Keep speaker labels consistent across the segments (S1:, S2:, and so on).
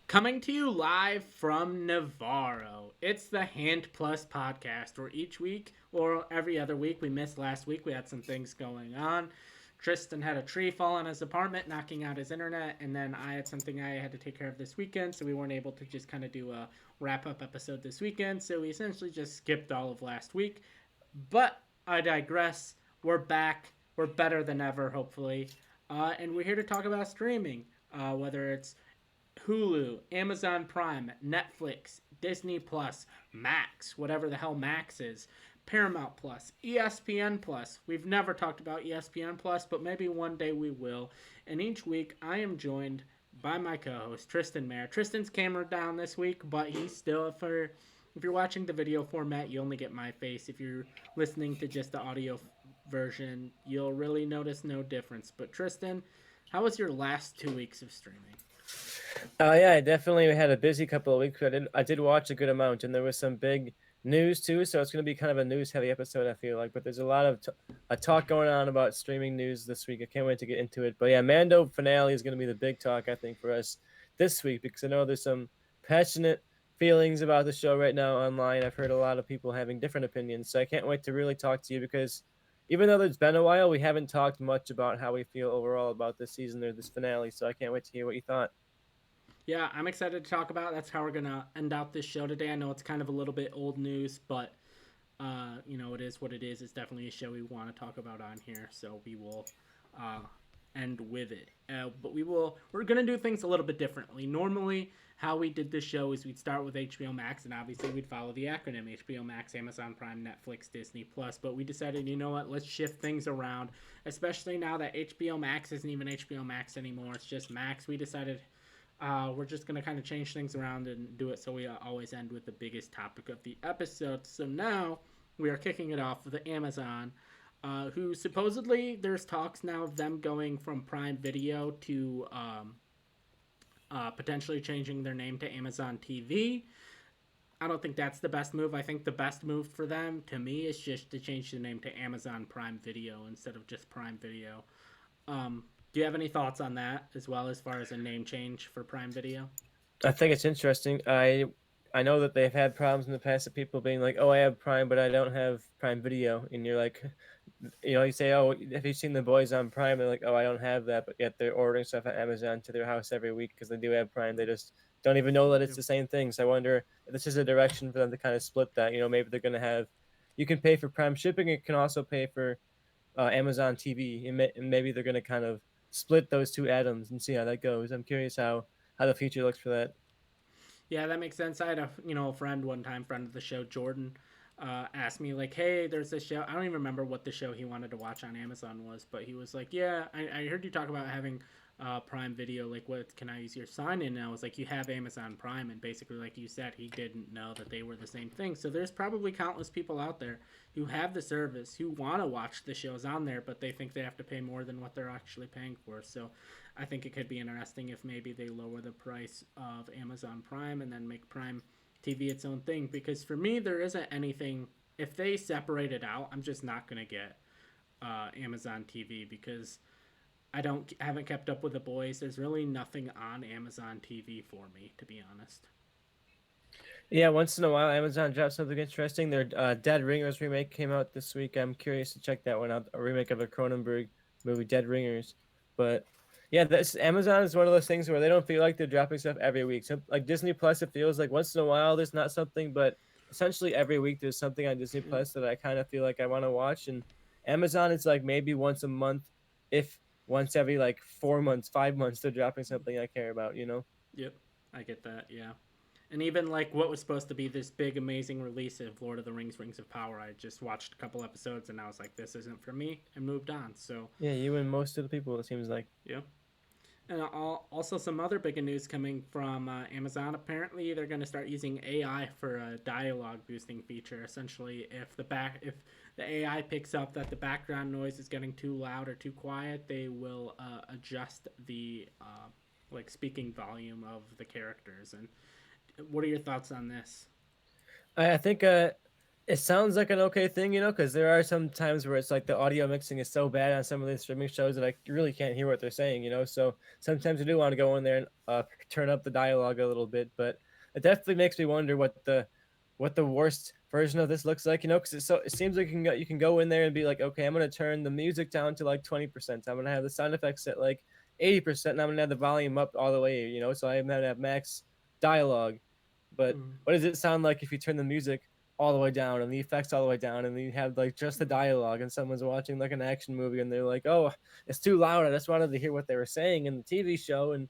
S1: Coming to you live from Navarro, it's the Hand Plus podcast, where each week or every other week, we missed last week, we had some things going on. Tristan had a tree fall on his apartment, knocking out his internet, and then I had something I had to take care of this weekend, so we weren't able to just kind of do a wrap up episode this weekend, so we essentially just skipped all of last week. But I digress. We're back. We're better than ever, hopefully. And we're here to talk about streaming, whether it's Hulu, Amazon Prime, Netflix, Disney Plus, Max, whatever the hell Max is, Paramount Plus, ESPN Plus. We've never talked about ESPN Plus, but maybe one day we will. And each week I am joined by my co-host Tristan Mayer. Tristan's camera down this week, but he's still if you're watching the video format, you only get my face. If you're listening to just the audio version, you'll really notice no difference. But Tristan, how was your last 2 weeks of streaming?
S2: Yeah, I definitely had a busy couple of weeks. I did watch a good amount, and there was some big news too. So it's going to be kind of a news-heavy episode, I feel like. But there's a lot of talk going on about streaming news this week. I can't wait to get into it. But yeah, Mando finale is going to be the big talk, I think, for us this week, because I know there's some passionate feelings about the show right now online. I've heard a lot of people having different opinions, so I can't wait to really talk to you, because even though it's been a while, we haven't talked much about how we feel overall about this season or this finale. So I can't wait to hear what you thought.
S1: Yeah, I'm excited to talk about. That's how we're gonna end out this show today. I know it's kind of a little bit old news, but it is what it is. It's definitely a show we want to talk about on here, so we will uh, end with it. But we're gonna do things a little bit differently. Normally, how we did this show is we'd start with HBO Max, and obviously we'd follow the acronym: HBO Max, Amazon Prime, Netflix, Disney Plus. But we decided, you know what? Let's shift things around, especially now that HBO Max isn't even HBO Max anymore. It's just Max. We decided we're just going to kind of change things around and do it so we always end with the biggest topic of the episode. So now we are kicking it off with Amazon, who supposedly there's talks now of them going from Prime Video to potentially changing their name to Amazon TV. I don't think that's the best move. I think the best move for them, to me, is just to change the name to Amazon Prime Video instead of just Prime Video. Do you have any thoughts on that, as well, as far as a name change for Prime Video?
S2: I think it's interesting. I know that they've had problems in the past of people being like, "Oh, I have Prime, but I don't have Prime Video," and you're like, you say, "Oh, have you seen the boys on Prime?" They're like, "Oh, I don't have that," but yet they're ordering stuff at Amazon to their house every week because they do have Prime. They just don't even know that it's
S1: Yep.
S2: the same thing. So I wonder if this is a direction for them to kind of split that. Maybe they're gonna have, you can pay for Prime shipping, you can also pay for Amazon TV, and maybe they're gonna kind of split those two atoms and see how that goes. I'm curious how the future looks for that.
S1: Yeah, that makes sense. I had a friend one time, friend of the show, Jordan, asked me like, "Hey, there's this show. I don't even remember what the show he wanted to watch on Amazon was, but he was like, "Yeah, I heard you talk about having Prime Video. Like, what can I use your sign in?" And I was like, "You have Amazon Prime," and basically, like you said, he didn't know that they were the same thing. So there's probably countless people out there who have the service, who want to watch the shows on there, but they think they have to pay more than what they're actually paying for. So I think it could be interesting if maybe they lower the price of Amazon Prime and then make Prime TV its own thing. Because for me, there isn't anything. If they separate it out, I'm just not gonna get Amazon TV because haven't kept up with the boys. There's really nothing on Amazon TV for me, to be honest.
S2: Yeah, once in a while, Amazon drops something interesting. Their Dead Ringers remake came out this week. I'm curious to check that one out. A remake of a Cronenberg movie, Dead Ringers. But yeah, this Amazon is one of those things where they don't feel like they're dropping stuff every week. So like Disney Plus, it feels like once in a while there's not something, but essentially every week there's something on Disney
S1: Yep.
S2: Plus that I kind of feel like I want to watch. And Amazon, it's like maybe once a month, if once every like 4 months, 5 months, they're dropping something I care about.
S1: Yep. I get that. Yeah. And even like what was supposed to be this big amazing release of Lord of the Rings Rings of Power, I just watched a couple episodes and I was like, this isn't for me, and moved on. So
S2: Yeah, you and most of the people, it seems like.
S1: yeah. And also some other big news coming from Amazon. Apparently, they're going to start using AI for a dialogue boosting feature. Essentially, if the AI picks up that the background noise is getting too loud or too quiet, they will adjust the like speaking volume of the characters. And What are your thoughts on this?
S2: I think it sounds like an okay thing, because there are some times where it's like the audio mixing is so bad on some of these streaming shows that I really can't hear what they're saying. So sometimes I do want to go in there and turn up the dialogue a little bit, but it definitely makes me wonder what the worst version of this looks like, because it seems like you can go in there and be like, okay, I'm gonna turn the music down to like 20%. I'm gonna have the sound effects at like 80%, and I'm gonna have the volume up all the way, so I'm gonna have max dialogue. But
S1: Mm.
S2: what does it sound like if you turn the music all the way down and the effects all the way down and then you have like just the dialogue and someone's watching like an action movie and they're like, "Oh, it's too loud. I just wanted to hear what they were saying in the TV show." And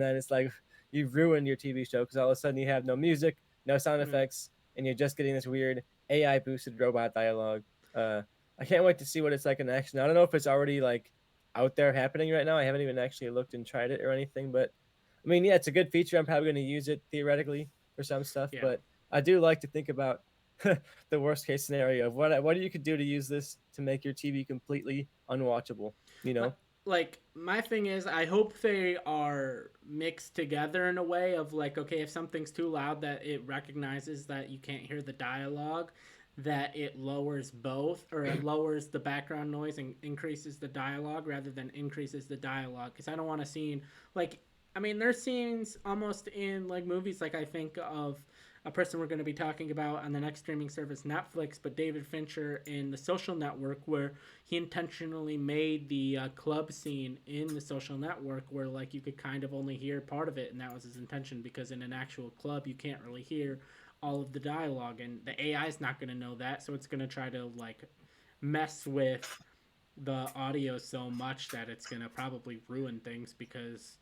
S2: then it's like you've ruined your TV show because all of a sudden you have no music, no sound
S1: Yeah.
S2: effects, and you're just getting this weird AI boosted robot dialogue. Uh, I can't wait to see what it's like in action. I don't know if it's already like out there happening right now. I haven't even actually looked and tried it or anything, but I mean, yeah, it's a good feature. I'm probably going to use it theoretically for some stuff,
S1: Yeah.
S2: but I do like to think about the worst case scenario of what you could do to use this to make your TV completely unwatchable. You
S1: Like,
S2: know?
S1: like my thing is, I hope they are mixed together in a way of like, okay, if something's too loud, that it recognizes that you can't hear the dialogue, that it lowers both, or it lowers the background noise and increases the dialogue rather than increases the dialogue. Because I don't want a scene like, I mean, there's scenes almost in like movies, like I think of a person we're going to be talking about on the next streaming service, Netflix, but David Fincher in The Social Network, where he intentionally made the club scene in The Social Network where like you could kind of only hear part of it, and that was his intention because in an actual club you can't really hear all of the dialogue, and the AI is not going to know that, so it's going to try to like mess with the audio so much that it's going to probably ruin things because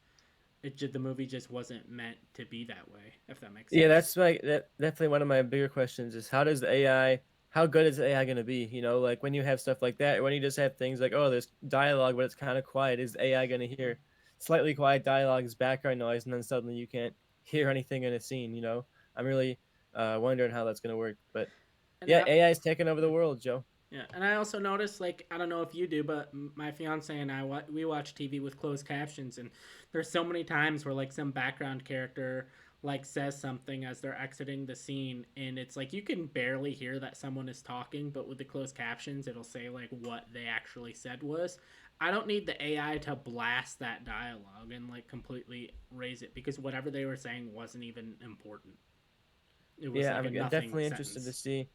S1: the movie just wasn't meant to be that way, if that makes
S2: Yeah,
S1: sense.
S2: that's definitely one of my bigger questions is how good is the AI going to be? Like when you have stuff like that, or when you just have things like, oh, there's dialogue, but it's kind of quiet. Is the AI going to hear slightly quiet dialogue as background noise, and then suddenly you can't hear anything in a scene? I'm really wondering how that's going to work. But
S1: And
S2: yeah,
S1: I,
S2: AI is taking over the world, Joe.
S1: Yeah, and I also noticed, like, I don't know if you do, but my fiance and I, we watch TV with closed captions, and there's so many times where, like, some background character, like, says something as they're exiting the scene, and it's like you can barely hear that someone is talking, but with the closed captions, it'll say, like, what they actually said was. I don't need the AI to blast that dialogue and, like, completely raise it because whatever they were saying wasn't even important. It was
S2: Yeah,
S1: like a
S2: I'm
S1: nothing
S2: definitely interested to
S1: sentence.
S2: see.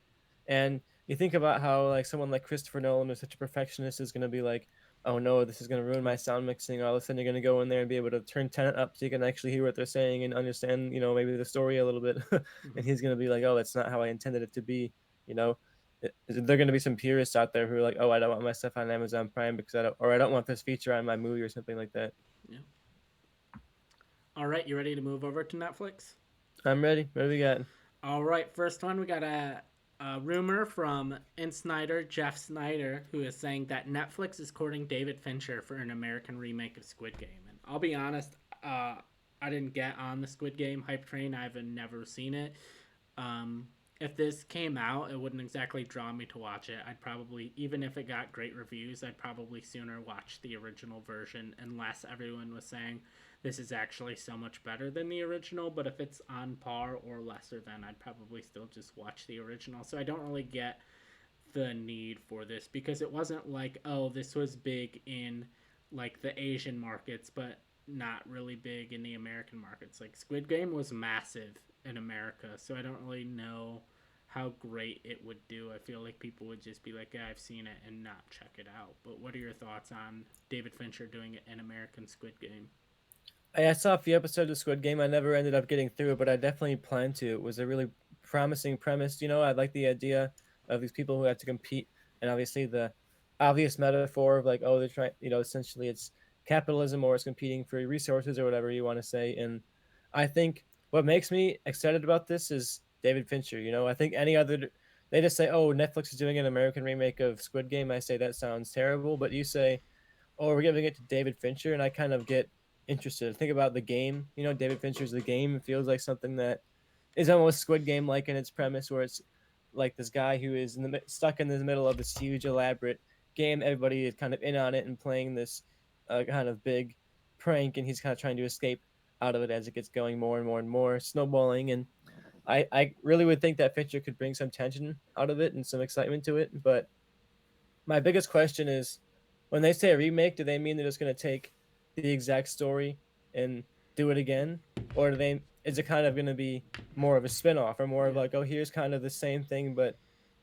S2: And you think about how like someone like Christopher Nolan, who's such a perfectionist, is going to be like, "Oh no, this is going to ruin my sound mixing." All of a sudden, you're going to go in there and be able to turn Tenet up so you can actually hear what they're saying and understand, maybe the story a little bit. And
S1: Mm-hmm.
S2: he's going to be like, "Oh, that's not how I intended it to be." You know, There are going to be some purists out there who are like, "Oh, I don't want my stuff on Amazon Prime because I don't want this feature on my movie or something like that."
S1: Yeah. All right, you ready to move over to Netflix?
S2: I'm ready. What do we got?
S1: All right, first one, we got a rumor from Jeff Snyder, who is saying that Netflix is courting David Fincher for an American remake of Squid Game. And I'll be honest, I didn't get on the Squid Game hype train. I've never seen it. Um, if this came out, it wouldn't exactly draw me to watch it. I'd probably, even if it got great reviews, I'd probably sooner watch the original version unless everyone was saying this is actually so much better than the original. But if it's on par or lesser than, I'd probably still just watch the original. So I don't really get the need for this because it wasn't like, oh, this was big in like the Asian markets, but not really big in the American markets. Like Squid Game was massive in America, so I don't really know how great it would do. I feel like people would just be like, yeah, I've seen it and not check it out. But what are your thoughts on David Fincher doing it in American Squid Game?
S2: I saw a few episodes of Squid Game. I never ended up getting through it, but I definitely plan to. It was a really promising premise. I like the idea of these people who have to compete, and obviously the obvious metaphor of like, oh, they're trying. Essentially it's capitalism or it's competing for resources or whatever you want to say. And I think what makes me excited about this is David Fincher. I think any other they just say, oh, Netflix is doing an American remake of Squid Game. I say that sounds terrible, but you say oh, we're giving it to David Fincher, and I kind of get interested. Think about the game. David Fincher's The Game. It feels like something that is almost Squid Game like in its premise, where it's like this guy who is stuck in the middle of this huge, elaborate game. Everybody is kind of in on it and playing this kind of big prank, and he's kind of trying to escape out of it as it gets going more and more and more, snowballing. And I really would think that Fincher could bring some tension out of it and some excitement to it. But my biggest question is, when they say a remake, do they mean they're just going to take the exact story and do it again, or do they is it kind of going to be more of a spin-off or more of
S1: Yeah.
S2: like, oh, here's kind of the same thing but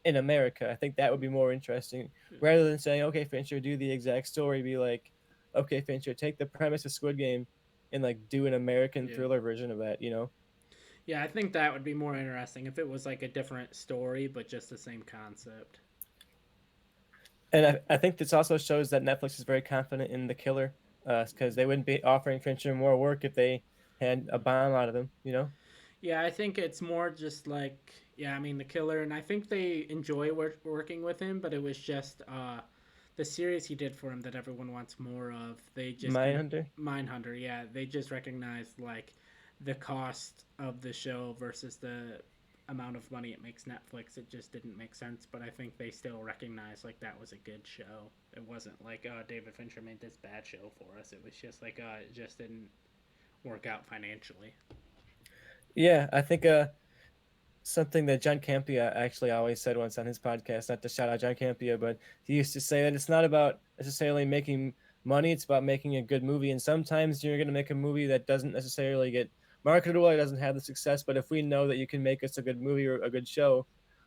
S2: in America? I think that would be more interesting
S1: Yeah.
S2: rather than saying, okay, Fincher, do the exact story. Be like, okay, Fincher, take the premise of Squid Game and like do an American
S1: Yeah.
S2: thriller version of that. You know?
S1: Yeah, I think that would be more interesting if it was like a different story, but just the same concept.
S2: And I think this also shows that Netflix is very confident in the killer, because they wouldn't be offering Fincher more work if they had a bomb out of him, you know?
S1: Yeah, I think it's more just like, yeah, I mean, the killer, and I think they enjoy working with him, but it was just the series he did for him that everyone wants more of. They just kind of,
S2: Mindhunter.
S1: Mindhunter, yeah, they just recognized like the cost of the show versus the amount of money it makes Netflix. It just didn't make sense, but I think they still recognize like that was a good show. It wasn't like, oh, David Fincher made this bad show for us. It was just like, it just didn't work out financially.
S2: Yeah, I think something that John Campea actually always said once on his podcast, not to shout out John Campea, but he used to say that it's not about necessarily making money, it's about making a good movie. And sometimes you're going to make a movie that doesn't necessarily get marketed well, it doesn't have the success. But if we know that you can make us a good movie or a good show,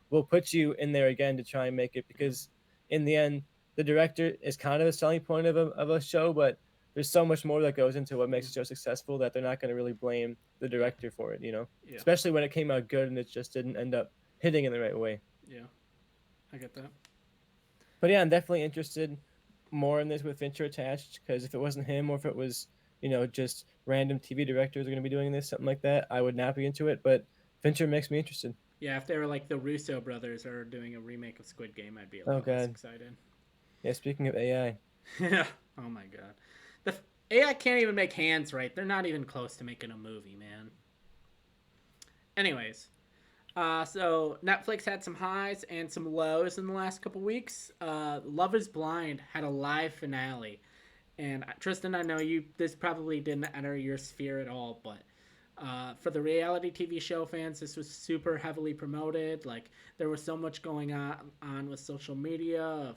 S2: we'll put you in there again to try and make it because in the end, the director is kind of a selling point of a show, but there's so much more that goes into what makes a show successful that they're not going to really blame the
S1: Yeah,
S2: director for it, you know?
S1: yeah,
S2: Especially when it came out good and it just didn't end up hitting in the right way.
S1: yeah. I get that.
S2: But yeah, I'm definitely interested more in this with Fincher attached because if it wasn't him or if it was, just random TV directors are going to be doing this, something like that, I would not be into it. But Fincher makes me interested.
S1: Yeah, if they were like the Russo brothers are doing a remake of Squid Game, I'd be a
S2: Oh,
S1: lot less
S2: God.
S1: excited.
S2: Yeah, speaking of AI,
S1: Yeah. Oh my god. The AI can't even make hands right. They're not even close to making a movie, man. Anyways, so Netflix had some highs and some lows in the last couple weeks. Love Is Blind had a live finale, and Tristan, I know you. This probably didn't enter your sphere at all, but for the reality TV show fans, this was super heavily promoted. Like there was so much going on with social media.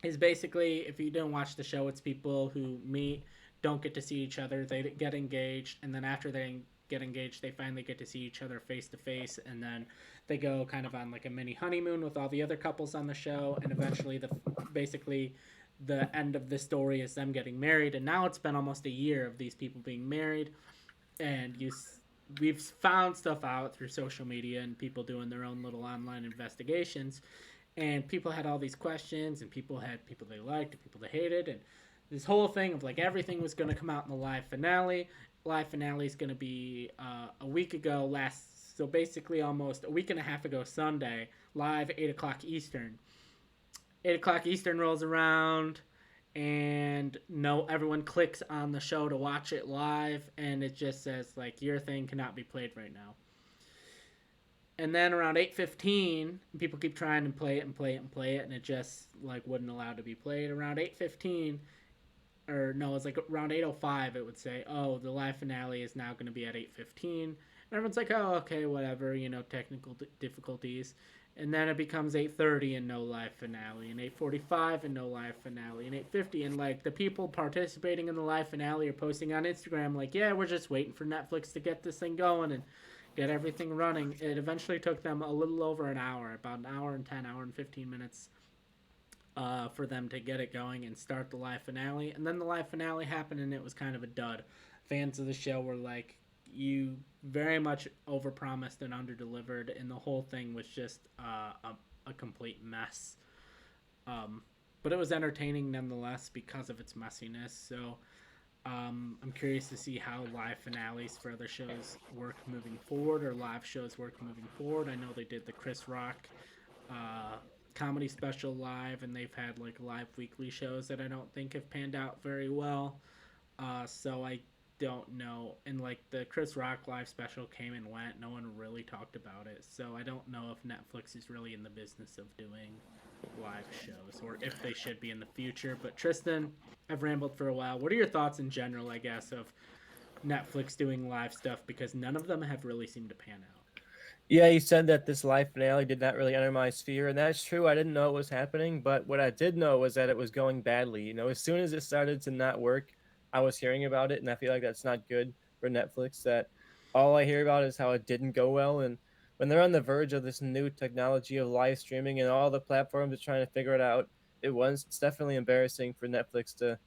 S1: Is basically if you didn't watch the show, it's people who meet, don't get to see each other, they get engaged, and then after they get engaged, they finally get to see each other face to face, and then they go kind of on like a mini honeymoon with all the other couples on the show, and eventually basically the end of the story is them getting married, and now it's been almost a year of these people being married, and we've found stuff out through social media and people doing their own little online investigations, and people had all these questions, and people had people they liked and people they hated, and this whole thing of like everything was going to come out in the live finale. Live finale is going to be a week ago last, so basically almost a week and a half ago Sunday, live 8 o'clock Eastern. 8 o'clock Eastern rolls around, and no, everyone clicks on the show to watch it live, and it just says like your thing cannot be played right now. And then around 8:15, people keep trying to play it and play it and play it, and it just like wouldn't allow to be played. Around 8:15, or no, it's like around 8:05, it would say, "Oh, the live finale is now going to be at 8:15." And everyone's like, "Oh, okay, whatever, technical difficulties." And then it becomes 8:30 and no live finale, and 8:45 and no live finale, and 8:50, and like the people participating in the live finale are posting on Instagram like, "Yeah, we're just waiting for Netflix to get this thing going and get everything running." It eventually took them a little over an hour, about an hour and 10, hour and 15 minutes for them to get it going and start the live finale. And then the live finale happened, and it was kind of a dud. Fans of the show were like, you very much overpromised and underdelivered, and the whole thing was just a complete mess. But it was entertaining nonetheless because of its messiness. So I'm curious to see how live finales for other shows work moving forward, or live shows work moving forward. I know they did the Chris Rock uh, comedy special live, and they've had like live weekly shows that I don't think have panned out very well. So I don't know. And like the Chris Rock live special came and went, no one really talked about it. So I don't know if Netflix is really in the business of doing live shows or if they should be in the future. But Tristan, I've rambled for a while. What are your thoughts in general, I guess, of Netflix doing live stuff because none of them have really seemed to pan out.
S2: Yeah, you said that this live finale did not really enter my sphere, and that's true. I didn't know it was happening, but what I did know was that it was going badly. As soon as it started to not work, I was hearing about it, and I feel like that's not good for Netflix. That all I hear about is how it didn't go well, and when they're on the verge of this new technology of live streaming and all the platforms are trying to figure it out, it's definitely embarrassing for Netflix to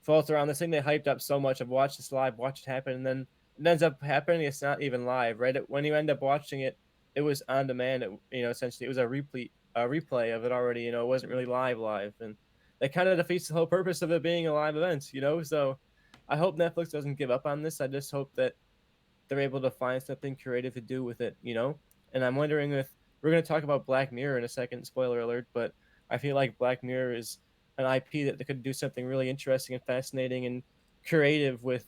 S2: falter on this thing they hyped up so much. I've watched this live, watched it happen, and then it ends up happening. It's not even live, right? When you end up watching it, it was on demand. Essentially, it was a replay of it already. It wasn't really live, and that kind of defeats the whole purpose of it being a live event. So I hope Netflix doesn't give up on this. I just hope that they're able to find something creative to do with it. And I'm wondering if we're going to talk about Black Mirror in a second. Spoiler alert, but I feel like Black Mirror is an IP that they could do something really interesting and fascinating and creative with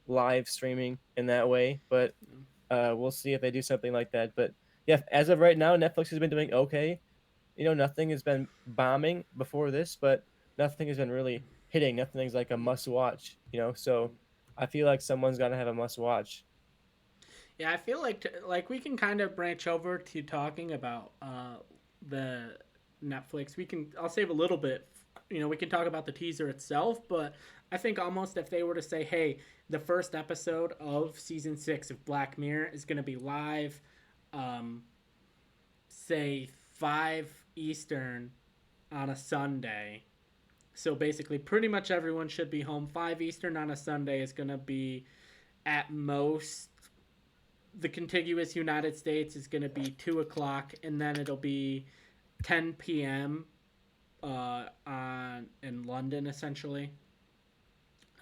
S2: live streaming in that way. But we'll see if they do something like that. But yeah, as of right now, Netflix has been doing okay. Nothing has been bombing before this, but nothing has been really hitting. Nothing's like a must watch. So I feel like someone's got to have a must watch.
S1: Yeah, I feel like we can kind of branch over to talking about the Netflix. I'll save a little bit. We can talk about the teaser itself, but I think almost if they were to say, "Hey, the first episode of season 6 of Black Mirror is going to be live, um, say 5 Eastern on a Sunday." So basically, pretty much everyone should be home. 5 Eastern on a Sunday is going to be at most the contiguous United States is going to be 2 o'clock, and then it'll be 10 p.m. On in London, essentially.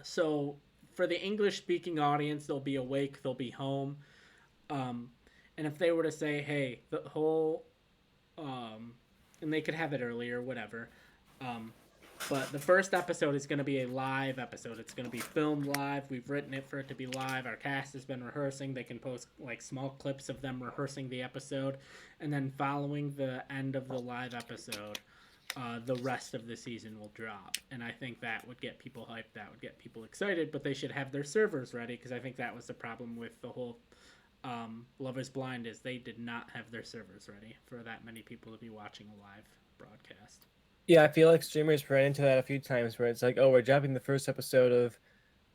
S1: So for the English speaking audience, they'll be awake, they'll be home, um, and if they were to say, "Hey, the whole," um, and they could have it earlier, whatever. Um, But the first episode is going to be a live episode. It's going to be filmed live. We've written it for it to be live. Our cast has been rehearsing. They can post like small clips of them rehearsing the episode. And then following the end of the live episode, the rest of the season will drop. And I think that would get people hyped. That would get people excited. But they should have their servers ready because I think that was the problem with the whole Love is Blind is they did not have their servers ready for that many people to be watching a live broadcast.
S2: Yeah, I feel like streamers ran into that a few times where it's like, oh, we're dropping the first episode of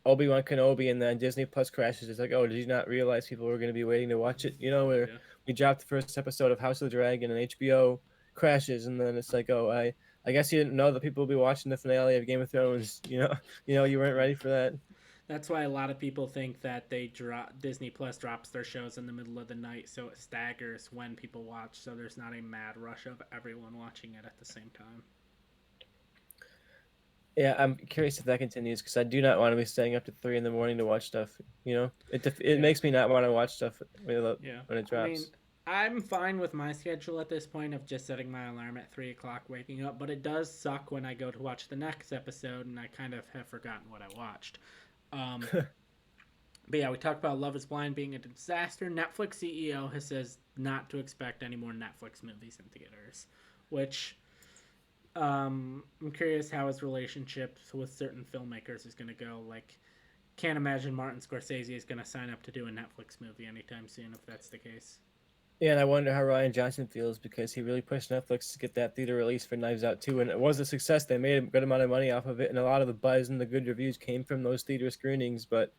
S2: Obi-Wan Kenobi, and then Disney Plus crashes. It's like, oh, did you not realize people were going to be waiting to watch it? Where
S1: Yeah.
S2: we dropped the first episode of House of the Dragon and HBO crashes, and then it's like, oh, I guess you didn't know that people will be watching the finale of Game of Thrones. You weren't ready for that.
S1: That's why a lot of people think that Disney Plus drops their shows in the middle of the night, so it staggers when people watch, so there's not a mad rush of everyone watching it at the same time.
S2: Yeah, I'm curious if that continues because I do not want to be staying up to 3 in the morning to watch stuff. It
S1: Yeah,
S2: makes me not want to watch stuff
S1: yeah.
S2: when it
S1: I mean,
S2: drops.
S1: I'm fine with my schedule at this point of just setting my alarm at 3 o'clock, waking up. But it does suck when I go to watch the next episode and I kind of have forgotten what I watched. Um, but yeah, we talked about Love Is Blind being a disaster. Netflix CEO has says not to expect any more Netflix movies in theaters, which I'm curious how his relationships with certain filmmakers is going to go. Like, can't imagine Martin Scorsese is going to sign up to do a Netflix movie anytime soon if that's the case.
S2: Yeah, and I wonder how Ryan Johnson feels because he really pushed Netflix to get that theater release for Knives Out too, and it was a success. They made a good amount of money off of it, and a lot of the buzz and the good reviews came from those theater screenings. But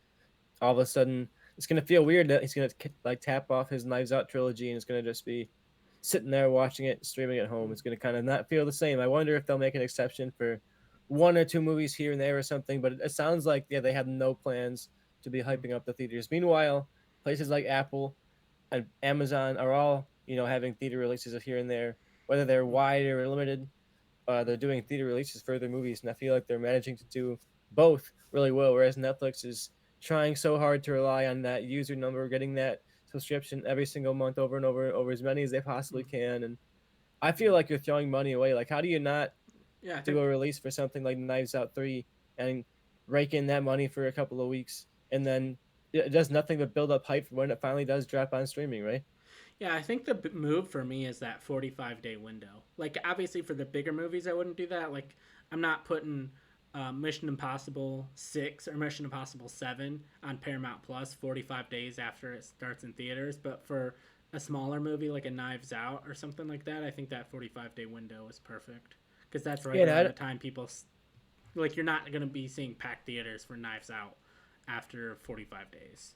S2: all of a sudden, it's gonna feel weird that he's gonna like tap off his Knives Out trilogy, and it's gonna just be sitting there watching it, streaming at home. It's gonna kind of not feel the same. I wonder if they'll make an exception for one or two movies here and there or something. But it sounds like they have no plans to be hyping up the theaters. Meanwhile, places like Apple and Amazon are all having theater releases of here and there, whether they're wide or limited. They're doing theater releases for their movies, and I feel like they're managing to do both really well. Whereas Netflix is trying so hard to rely on that user number, getting that subscription every single month over and over as many as they possibly can. And I feel like you're throwing money away. Like, how do you not
S1: Yeah, I
S2: do a
S1: think
S2: release for something like Knives Out 3 and rake in that money for a couple of weeks, and then it does nothing but build up hype for when it finally does drop on streaming, right?
S1: yeah, I think the move for me is that 45-day window. Like, obviously for the bigger movies I wouldn't do that. Like, I'm not putting Mission Impossible 6 or Mission Impossible 7 on Paramount Plus 45 days after it starts in theaters. But for a smaller movie like a Knives Out or something like that, I think that 45-day window is perfect. Because that's right
S2: Yeah,
S1: around the time people. Like, you're not going to be seeing packed theaters for Knives Out after 45 days.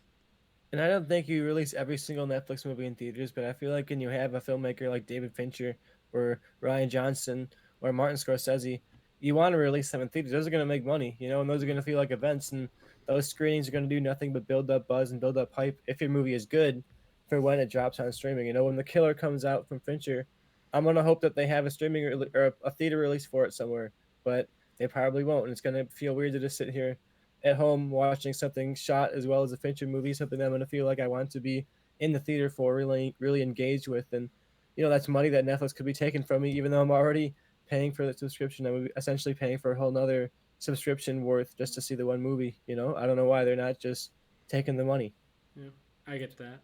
S2: and I don't think you release every single Netflix movie in theaters, but I feel like when you have a filmmaker like David Fincher or Ryan Johnson or Martin Scorsese, you want to release them in theaters. Those are going to make money, and those are going to feel like events, and those screenings are going to do nothing but build up buzz and build up hype if your movie is good for when it drops on streaming. When The Killer comes out from Fincher, I'm going to hope that they have a streaming or a theater release for it somewhere, but they probably won't, and it's going to feel weird to just sit here at home watching something shot as well as a Fincher movie, something that I'm going to feel like I want to be in the theater for, really, really engaged with. And, that's money that Netflix could be taken from me, even though I'm already paying for the subscription. I would be essentially paying for a whole nother subscription worth just to see the one movie. I don't know why they're not just taking the money.
S1: Yeah, I get that.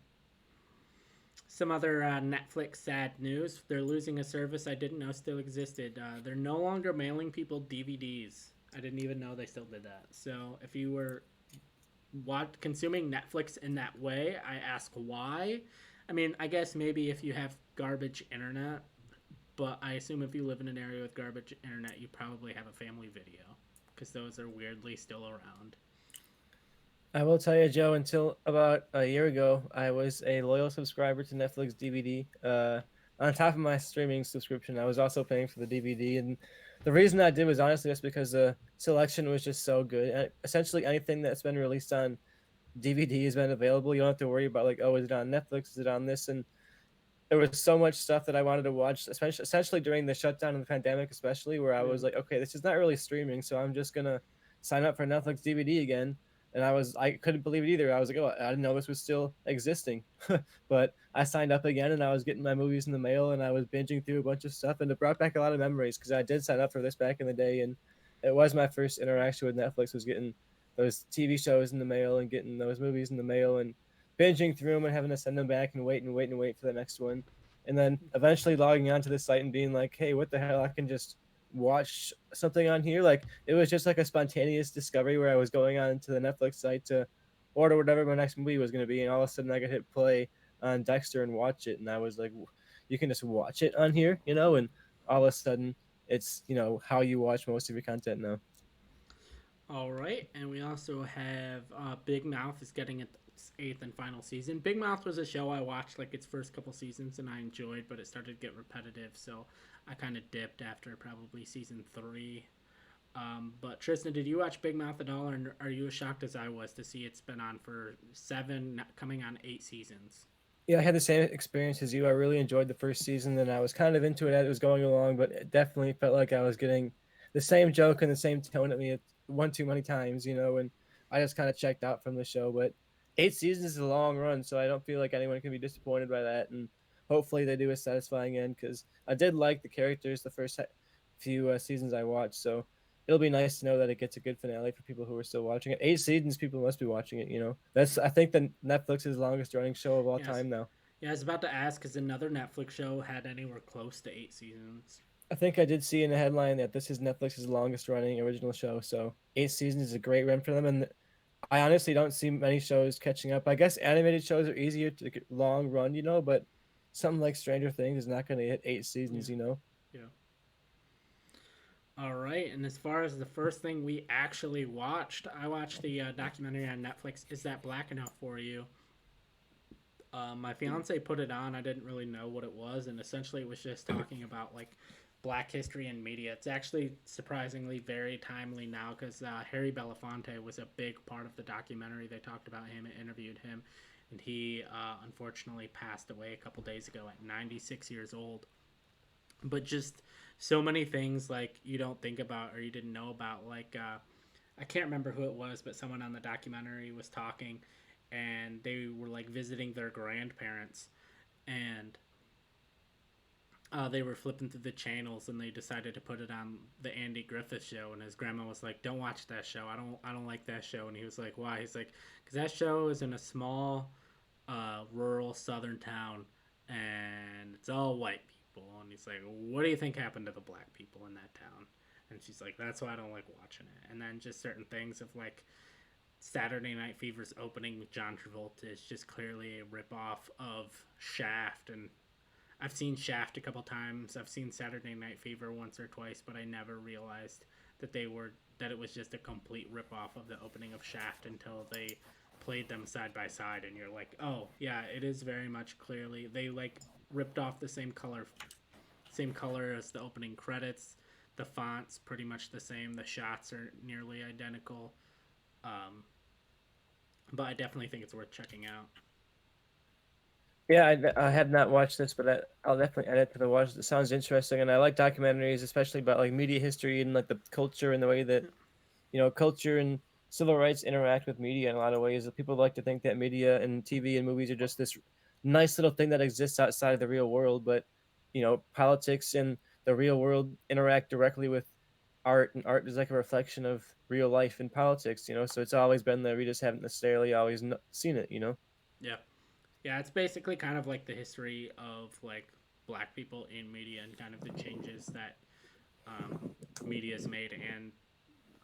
S1: Some other Netflix sad news. They're losing a service I didn't know still existed. They're no longer mailing people DVDs. I didn't even know they still did that. So if you were consuming Netflix in that way, I ask why. I mean, I guess maybe if you have garbage internet, but I assume if you live in an area with garbage internet, you probably have a family video because those are weirdly still around.
S2: I will tell you, Joe, until about a year ago, I was a loyal subscriber to Netflix DVD. On top of my streaming subscription, I was also paying for the DVD. And the reason I did was honestly just because the selection was just so good. And essentially, anything that's been released on DVD has been available. You don't have to worry about, like, oh, is it on Netflix? Is it on this? And there was so much stuff that I wanted to watch, especially essentially during the shutdown of the pandemic, especially where I
S1: Yeah.
S2: was like, okay, this is not really streaming, so I'm just gonna sign up for Netflix DVD again. And I couldn't believe it either. I was like, oh, I didn't know this was still existing. But I signed up again, and I was getting my movies in the mail, and I was binging through a bunch of stuff, and it brought back a lot of memories because I did sign up for this back in the day, and it was my first interaction with Netflix, was getting those TV shows in the mail and getting those movies in the mail and binging through them and having to send them back and wait and wait and wait for the next one, and then eventually logging onto the site and being like, hey, what the hell, I can just watch something on here. Like, it was just like a spontaneous discovery where I was going on to the Netflix site to order whatever my next movie was going to be, and all of a sudden I could hit play on Dexter and watch it, and I was like, you can just watch it on here, and all of a sudden it's how you watch most of your content now.
S1: All right, and we also have Big Mouth is getting its eighth and final season. Big Mouth was a show I watched like its first couple seasons and I enjoyed, but it started to get repetitive, so I kind of dipped after probably season 3. But Tristan, did you watch Big Mouth at all, or are you as shocked as I was to see it's been on for 7, coming on 8 seasons?
S2: Yeah, I had the same experience as you. I really enjoyed the first season, and I was kind of into it as it was going along, but it definitely felt like I was getting the same joke and the same tone at me one too many times, and I just kind of checked out from the show. But 8 seasons is a long run, so I don't feel like anyone can be disappointed by that, and hopefully they do a satisfying end because I did like the characters the first few seasons I watched, so it'll be nice to know that it gets a good finale for people who are still watching it. 8 seasons, people must be watching it. That's, I think, the Netflix's longest running show of all
S1: Yes.
S2: time now.
S1: Yeah, I was about to ask because another Netflix show had anywhere close to 8 seasons.
S2: I think I did see in the headline that this is Netflix's longest running original show. So 8 seasons is a great run for them, and I honestly don't see many shows catching up. I guess animated shows are easier to get long run, but something like Stranger Things is not going to hit 8 seasons.
S1: Yeah, yeah. All right, and as far as the first thing we actually watched, I watched the documentary on Netflix. Is that black enough for you? My fiance put it on. I didn't really know what it was, and essentially it was just talking about like Black history in media. It's actually surprisingly very timely now because Harry Belafonte was a big part of the documentary. They talked about him and interviewed him, and he unfortunately passed away a couple days ago at 96 years old. But just so many things like you don't think about or you didn't know about, like I can't remember who it was, but someone on the documentary was talking and they were like visiting their grandparents, and they were flipping through the channels and they decided to put it on the Andy Griffith show, and his grandma was like, "Don't watch that show. I don't like that show." And he was like, "Why?" He's like, "Cuz that show is in a small rural southern town and it's all white people." And he's like, "What do you think happened to the black people in that town?" And she's like, that's why I don't like watching it. And then just certain things of like Saturday Night Fever's opening with John Travolta is just clearly a ripoff of Shaft. And I've seen Shaft a couple times. I've seen Saturday Night Fever once or twice, but I never realized that it was just a complete ripoff of the opening of Shaft until they played them side by side, and you're like, oh yeah, it is very much clearly they like ripped off the same color as the opening credits. The font's pretty much the same. The shots are nearly identical. Um, but I definitely think it's worth checking out.
S2: Yeah, I have not watched this, but I'll definitely add it to the watch. It sounds interesting, and I like documentaries, especially about like media history and like the culture and the way that culture and civil rights interact with media in a lot of ways. People like to think that media and TV and movies are just this nice little thing that exists outside of the real world, but politics and the real world interact directly with art, and art is like a reflection of real life in politics. So it's always been there. We just haven't necessarily always seen it.
S1: Yeah, yeah, it's basically kind of like the history of like black people in media and kind of the changes that media's made and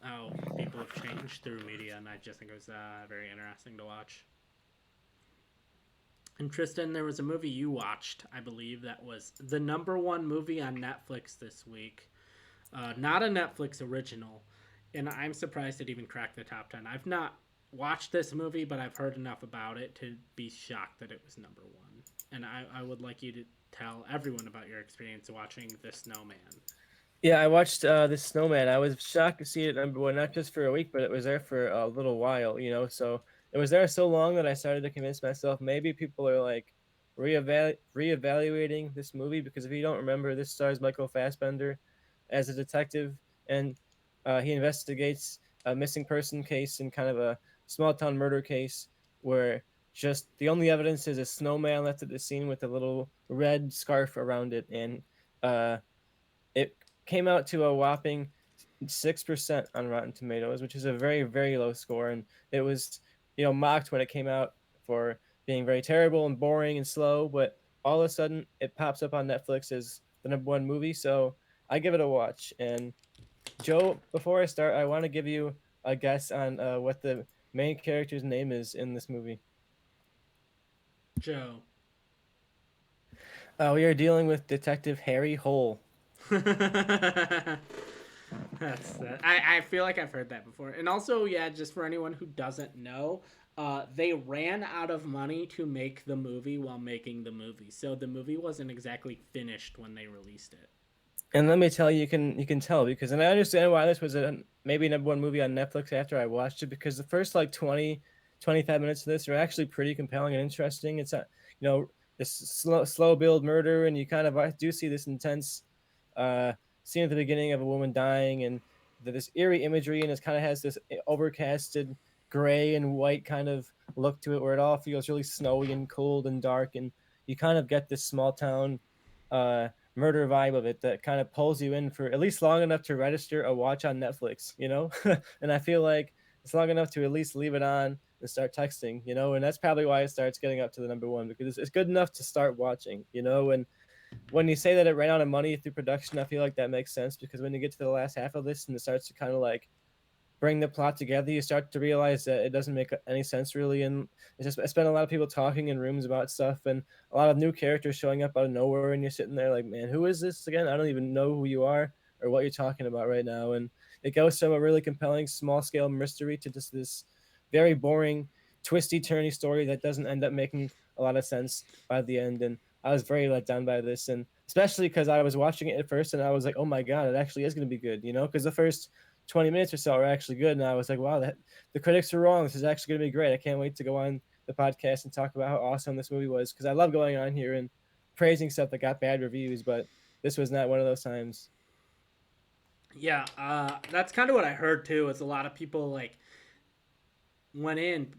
S1: how people have changed through media. And I just think it was very interesting to watch. And Tristan, there was a movie you watched, I believe, that was the number one movie on Netflix this week. Not a Netflix original, and I'm surprised it even cracked the top 10. I've not watched this movie, but I've heard enough about it to be shocked that it was number one. And I would like you to tell everyone about your experience watching The Snowman.
S2: Yeah, I watched this Snowman. I was shocked to see it number one, not just for a week, but it was there for a little while. So it was there so long that I started to convince myself maybe people are like reevaluating this movie, because if you don't remember, this stars Michael Fassbender as a detective, and he investigates a missing person case in kind of a small town murder case where just the only evidence is a snowman left at the scene with a little red scarf around it, and uh, it came out to a whopping 6% on Rotten Tomatoes, which is a very, very low score. And it was, mocked when it came out for being very terrible and boring and slow. But all of a sudden, it pops up on Netflix as the number one movie. So I give it a watch. And Joe, before I start, I want to give you a guess on what the main character's name is in this movie.
S1: Joe.
S2: We are dealing with Detective Harry Hole.
S1: That's that. I feel like I've heard that before. And also, yeah, just for anyone who doesn't know, they ran out of money to make the movie while making the movie. So the movie wasn't exactly finished when they released it.
S2: And let me tell you, you can tell, because, and I understand why this was maybe number one movie on Netflix after I watched it, because the first like 25 minutes of this are actually pretty compelling and interesting. It's a this slow build murder, and you kind of do see this intense uh, scene at the beginning of a woman dying, and this eerie imagery, and it kind of has this overcasted gray and white kind of look to it, where it all feels really snowy and cold and dark, and you kind of get this small town uh, murder vibe of it that kind of pulls you in for at least long enough to register a watch on Netflix. And I feel like it's long enough to at least leave it on and start texting, and that's probably why it starts getting up to the number one, because it's good enough to start watching. And when you say that it ran out of money through production, I feel like that makes sense, because when you get to the last half of this and it starts to kind of like bring the plot together, you start to realize that it doesn't make any sense really. And it's been a lot of people talking in rooms about stuff, and a lot of new characters showing up out of nowhere, and you're sitting there like, man, who is this again? I don't even know who you are or what you're talking about right now. And it goes from a really compelling small scale mystery to just this very boring, twisty, turny story that doesn't end up making a lot of sense by the end. And I was very let down by this, and especially because I was watching it at first and I was like, oh my god, it actually is going to be good, because the first 20 minutes or so are actually good. And I was like, wow, the critics are wrong. This is actually going to be great. I can't wait to go on the podcast and talk about how awesome this movie was, because I love going on here and praising stuff that got bad reviews, but this was not one of those times.
S1: Yeah, that's kind of what I heard too. Is a lot of people like went in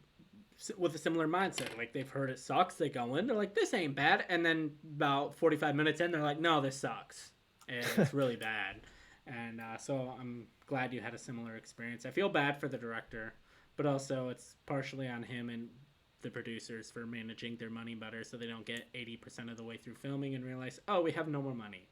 S1: with a similar mindset. Like they've heard it sucks. They go in, they're like, this ain't bad, and then about 45 minutes in, they're like, no, this sucks, and it's really bad. And so I'm glad you had a similar experience. I feel bad for the director, but also it's partially on him and the producers for managing their money better, so they don't get 80% of the way through filming and realize, oh, we have no more money.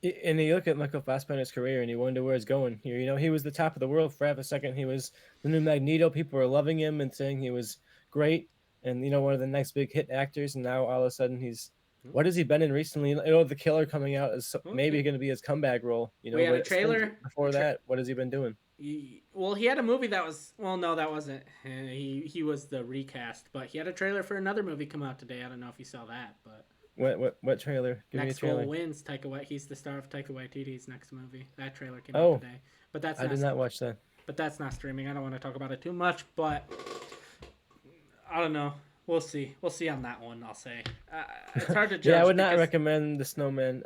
S2: And you look at Michael Fassbender's career, and you wonder where it's going here. He was the top of the world for half a second. He was the new Magneto. People were loving him and saying he was great, and one of the next big hit actors. And now all of a sudden, what has he been in recently? The Killer coming out is
S1: Well,
S2: maybe going to be his comeback role.
S1: we had a
S2: But since
S1: trailer.
S2: before that, what has he been doing?
S1: Well, he had a movie that was no, that wasn't. He was the recast, but he had a trailer for another movie come out today. I don't know if you saw that, but
S2: What trailer? Give me a
S1: Next Goal
S2: trailer.
S1: Wins. He's the star of Taika Waititi's next movie. That trailer came out
S2: Oh,
S1: today, but that's
S2: I
S1: not.
S2: did not watch that.
S1: But that's not streaming. I don't want to talk about it too much, but I don't know. We'll see. We'll see on that one. I'll say it's hard to judge.
S2: Yeah, I would not
S1: because-
S2: recommend The Snowman.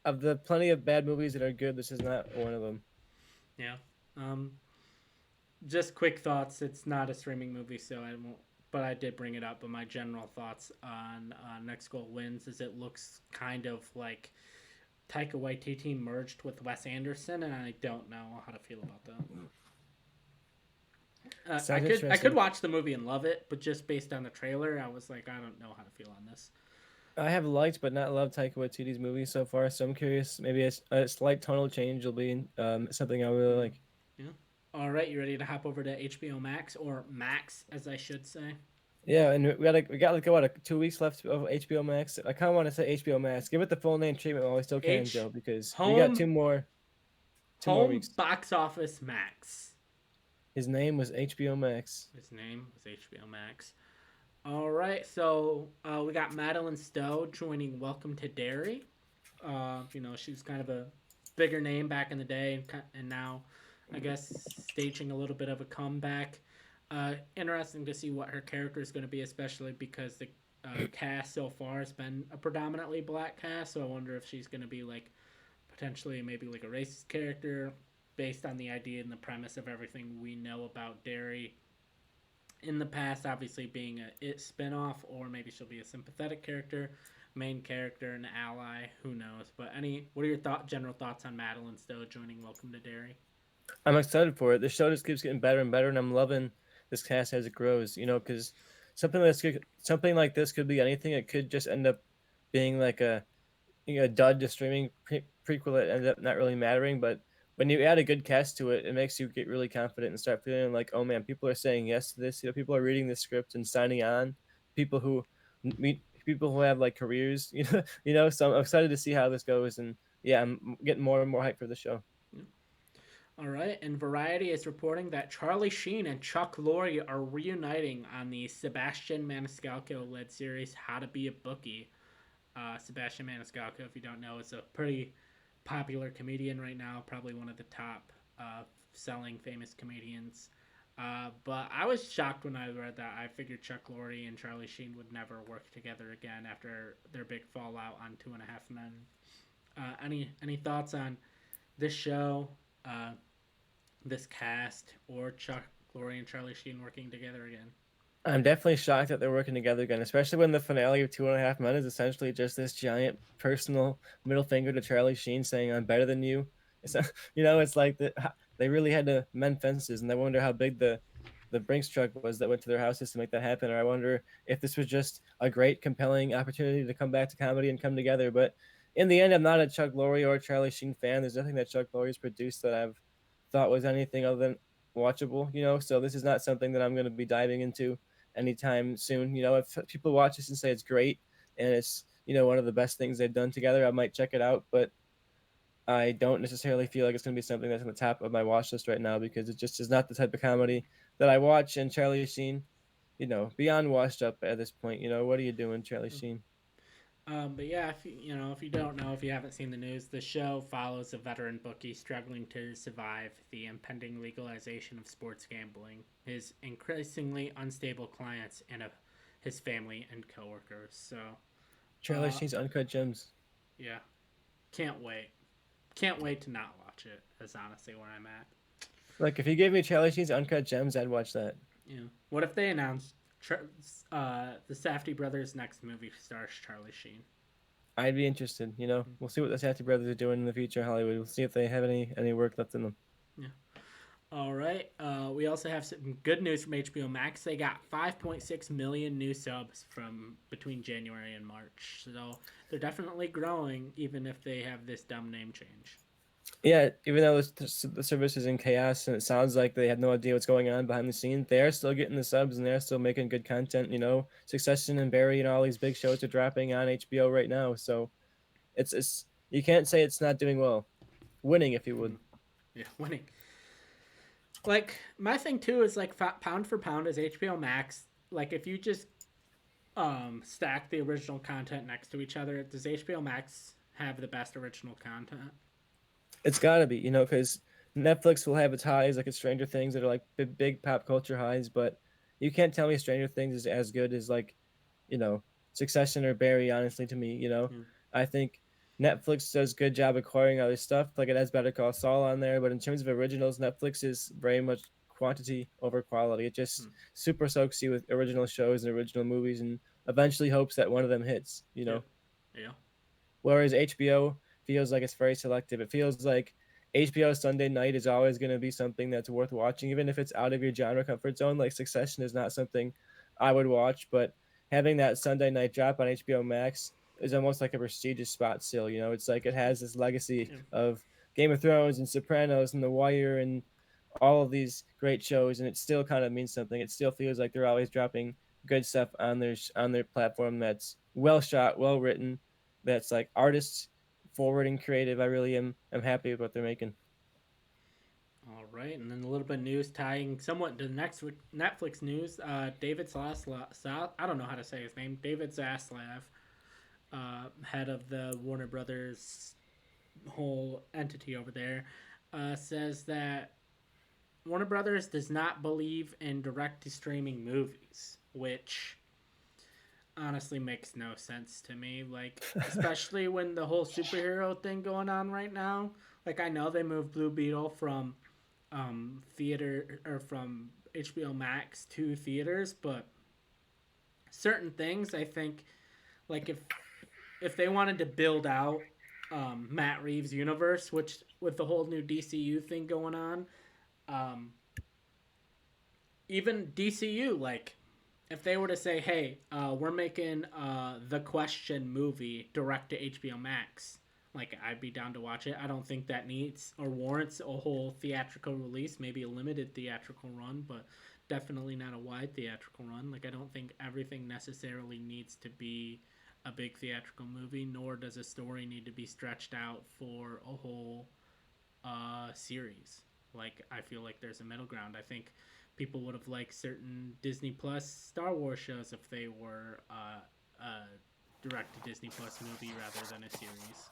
S2: Of the plenty of bad movies that are good, this is not one of them.
S1: Yeah. Just quick thoughts. It's not a streaming movie, so I won't. But I did bring it up. But my general thoughts on Next Goal Wins is it looks kind of like Taika Waititi merged with Wes Anderson, and I don't know how to feel about that. I could watch the movie and love it, but just based on the trailer, I was like, I don't know how to feel on this.
S2: I have liked but not loved Taika Waititi's movies so far, so I'm curious. Maybe a slight tonal change will be something I really like.
S1: Yeah. All right, you ready to hop over to HBO Max, or Max, as I should say?
S2: Yeah, and we got like what 2 weeks left of HBO Max. I kind of want to say HBO Max. Give it the full name treatment while we still can, Joe, because we got two more weeks.
S1: Box Office Max.
S2: His name was HBO Max.
S1: His name was HBO Max. All right, so we got Madeline Stowe joining Welcome to Derry. She was kind of a bigger name back in the day, and now, I guess, staging a little bit of a comeback. Interesting to see what her character is going to be, especially because the cast so far has been a predominantly black cast. So I wonder if she's going to be like potentially maybe like a racist character based on the idea and the premise of everything we know about Derry in the past, obviously being a It spinoff, or maybe she'll be a sympathetic character, main character, an ally. Who knows? But what are your general thoughts on Madeline Stowe joining Welcome to Derry?
S2: I'm excited for it. The show just keeps getting better and better, and I'm loving this cast as it grows. Because something like this could be anything. It could just end up being like a dud to streaming prequel that ended up not really mattering. But when you add a good cast to it, it makes you get really confident and start feeling like, oh man, people are saying yes to this. People are reading the script and signing on. People who have like careers. So I'm excited to see how this goes, and yeah, I'm getting more and more hyped for the show.
S1: All right, and Variety is reporting that Charlie Sheen and Chuck Lorre are reuniting on the Sebastian Maniscalco-led series How to Be a Bookie. Sebastian Maniscalco, if you don't know, is a pretty popular comedian right now, probably one of the top selling famous comedians. But I was shocked when I read that. I figured Chuck Lorre and Charlie Sheen would never work together again after their big fallout on 2.5 Men. Any thoughts on this show? This cast, or Chuck Lorre and Charlie Sheen working together again?
S2: I'm definitely shocked that they're working together again, especially when the finale of 2.5 Men is essentially just this giant personal middle finger to Charlie Sheen saying, "I'm better than you." It's like they really had to mend fences, and I wonder how big the Brinks truck was that went to their houses to make that happen. Or I wonder if this was just a great, compelling opportunity to come back to comedy and come together. But in the end, I'm not a Chuck Lorre or Charlie Sheen fan. There's nothing that Chuck Lorre's produced that I've thought was anything other than watchable, so this is not something that I'm going to be diving into anytime soon. If people watch this and say it's great and it's one of the best things they've done together, I might check it out, but I don't necessarily feel like it's going to be something that's on the top of my watch list right now, because it just is not the type of comedy that I watch. And Charlie Sheen, beyond washed up at this point. What are you doing, Charlie Sheen?
S1: But yeah, if you don't know, if you haven't seen the news, the show follows a veteran bookie struggling to survive the impending legalization of sports gambling, his increasingly unstable clients, and his family and coworkers. So,
S2: Charlie Sheen's Uncut Gems.
S1: Yeah, can't wait to not watch it. That's honestly where I'm at.
S2: Like, if you gave me Charlie Sheen's Uncut Gems, I'd watch that.
S1: Yeah. What if they announced the Safdie brothers' next movie stars Charlie Sheen?
S2: I'd be interested. We'll see what the Safdie brothers are doing in the future in Hollywood. We'll see if they have any work left in them.
S1: Yeah. All right. We also have some good news from HBO Max. They got 5.6 million new subs from between January and March. So they're definitely growing, even if they have this dumb name change.
S2: Yeah, even though the service is in chaos and it sounds like they have no idea what's going on behind the scenes, they're still getting the subs and they're still making good content. You know, Succession and Barry and all these big shows are dropping on HBO right now, so it's you can't say it's not doing well, winning if you would.
S1: Mm, yeah, winning. Like my thing too is like pound for pound is HBO Max. Like if you just stack the original content next to each other, does HBO Max have the best original content?
S2: It's got to be, you know, because Netflix will have its highs, like it's Stranger Things, that are like big pop culture highs, but you can't tell me Stranger Things is as good as like, you know, Succession or Barry. Honestly, to me, you know,
S1: Mm,
S2: I think Netflix does good job acquiring other stuff. Like it has Better Call Saul on there, but in terms of originals, Netflix is very much quantity over quality. It just
S1: mm,
S2: super soaks you with original shows and original movies, and eventually hopes that one of them hits. You
S1: yeah,
S2: know.
S1: yeah.
S2: Whereas HBO feels like it's very selective. It feels like HBO Sunday night is always going to be something that's worth watching, even if it's out of your genre comfort zone. Like Succession is not something I would watch, but having that Sunday night drop on HBO Max is almost like a prestigious spot still. You know, it's like it has this legacy
S1: Yeah.
S2: of Game of Thrones and Sopranos and The Wire and all of these great shows, and it still kind of means something. It still feels like they're always dropping good stuff on their platform that's well shot, well written, that's like artists forward and creative. I really am happy with what they're making.
S1: All right, and then a little bit of news tying somewhat to the next Netflix news. David Zaslav, I don't know how to say his name. David Zaslav, head of the Warner Brothers whole entity over there, says that Warner Brothers does not believe in direct to streaming movies, which honestly makes no sense to me. Like, especially when the whole superhero thing going on right now. Like, I know they moved Blue Beetle from theater or from HBO Max to theaters, but certain things I think like if they wanted to build out Matt Reeves' universe, which with the whole new DCU thing going on, um, even DCU, like if they were to say, "Hey, we're making the Question movie direct to HBO Max," like I'd be down to watch it. I don't think that needs or warrants a whole theatrical release. Maybe a limited theatrical run, but definitely not a wide theatrical run. Like I don't think everything necessarily needs to be a big theatrical movie, nor does a story need to be stretched out for a whole series. Like I feel like there's a middle ground. I think people would have liked certain Disney Plus Star Wars shows if they were a direct to Disney Plus movie rather than a series.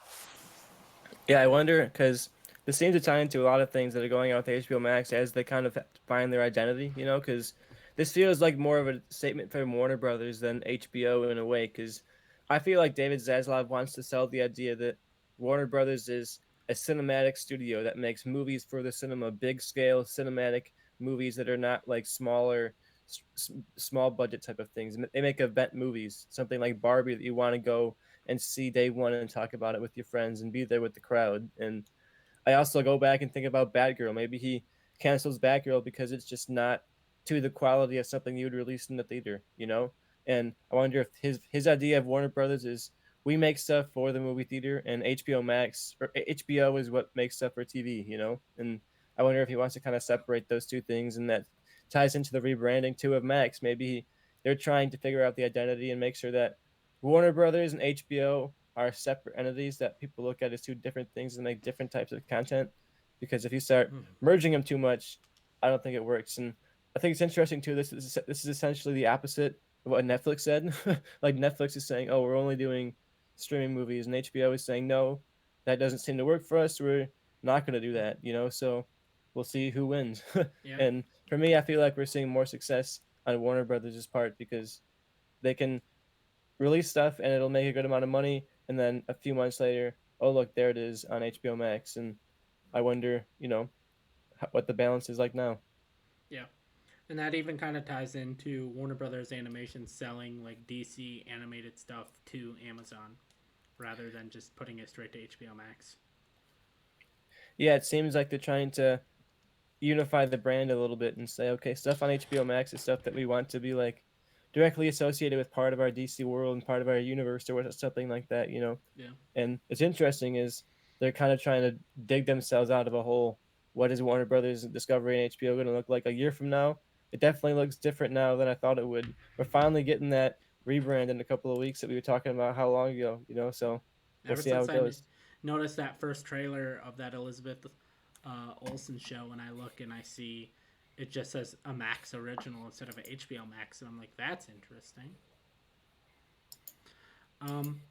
S2: Yeah, I wonder because this seems to tie into a lot of things that are going on with HBO Max as they kind of find their identity. You know, because this feels like more of a statement for Warner Brothers than HBO in a way. Because I feel like David Zaslav wants to sell the idea that Warner Brothers is a cinematic studio that makes movies for the cinema, big scale cinematic movies that are not like smaller, small budget type of things. They make event movies, something like Barbie that you want to go and see day one and talk about it with your friends and be there with the crowd. And I also go back and think about Batgirl. Maybe he cancels Batgirl because it's just not to the quality of something you would release in the theater, you know? And I wonder if his idea of Warner Brothers is we make stuff for the movie theater and HBO Max or HBO is what makes stuff for TV, you know? And I wonder if he wants to kind of separate those two things and that ties into the rebranding too of Max. Maybe they're trying to figure out the identity and make sure that Warner Brothers and HBO are separate entities that people look at as two different things and make different types of content. Because if you start
S1: Hmm.
S2: merging them too much, I don't think it works. And I think it's interesting too. This is essentially the opposite of what Netflix said. Like Netflix is saying, "Oh, we're only doing streaming movies," and HBO is saying, "No, that doesn't seem to work for us. We're not going to do that." You know, so we'll see who wins.
S1: Yeah,
S2: And for me, I feel like we're seeing more success on Warner Brothers' part because they can release stuff and it'll make a good amount of money, and then a few months later, oh look, there it is on HBO Max, and I wonder, you know, what the balance is like now.
S1: yeah, and that even kind of ties into Warner Brothers Animation selling like DC animated stuff to Amazon rather than just putting it straight to HBO Max.
S2: Yeah, it seems like they're trying to unify the brand a little bit and say, okay, stuff on HBO Max is stuff that we want to be like directly associated with part of our DC world and part of our universe or something like that, you know.
S1: Yeah.
S2: And it's interesting is they're kind of trying to dig themselves out of a hole. What is Warner Brothers Discovery and HBO going to look like a year from now? It definitely looks different now than I thought it would. We're finally getting that rebrand in a couple of weeks that we were talking about how long ago, you know. So we'll
S1: Ever
S2: see how
S1: since
S2: it
S1: I
S2: goes.
S1: noticed that first trailer of that Elizabeth Olsen show, and I look and I see it just says a Max original instead of an HBO Max, and I'm like, that's interesting. Um,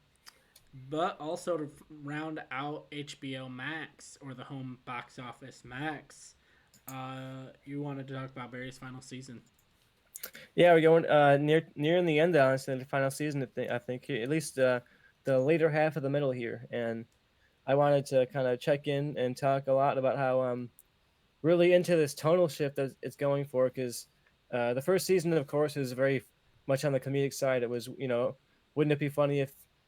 S1: but also to round out HBO Max or the home box office Max, you wanted to talk about Barry's final season.
S2: Yeah, we're going nearing the end, honestly, the final season. I think at least the later half of the middle here, and I wanted to kind of check in and talk a lot about how really into this tonal shift that it's going for because the first season, of course, is very much on the comedic side. It was, you know, wouldn't it be funny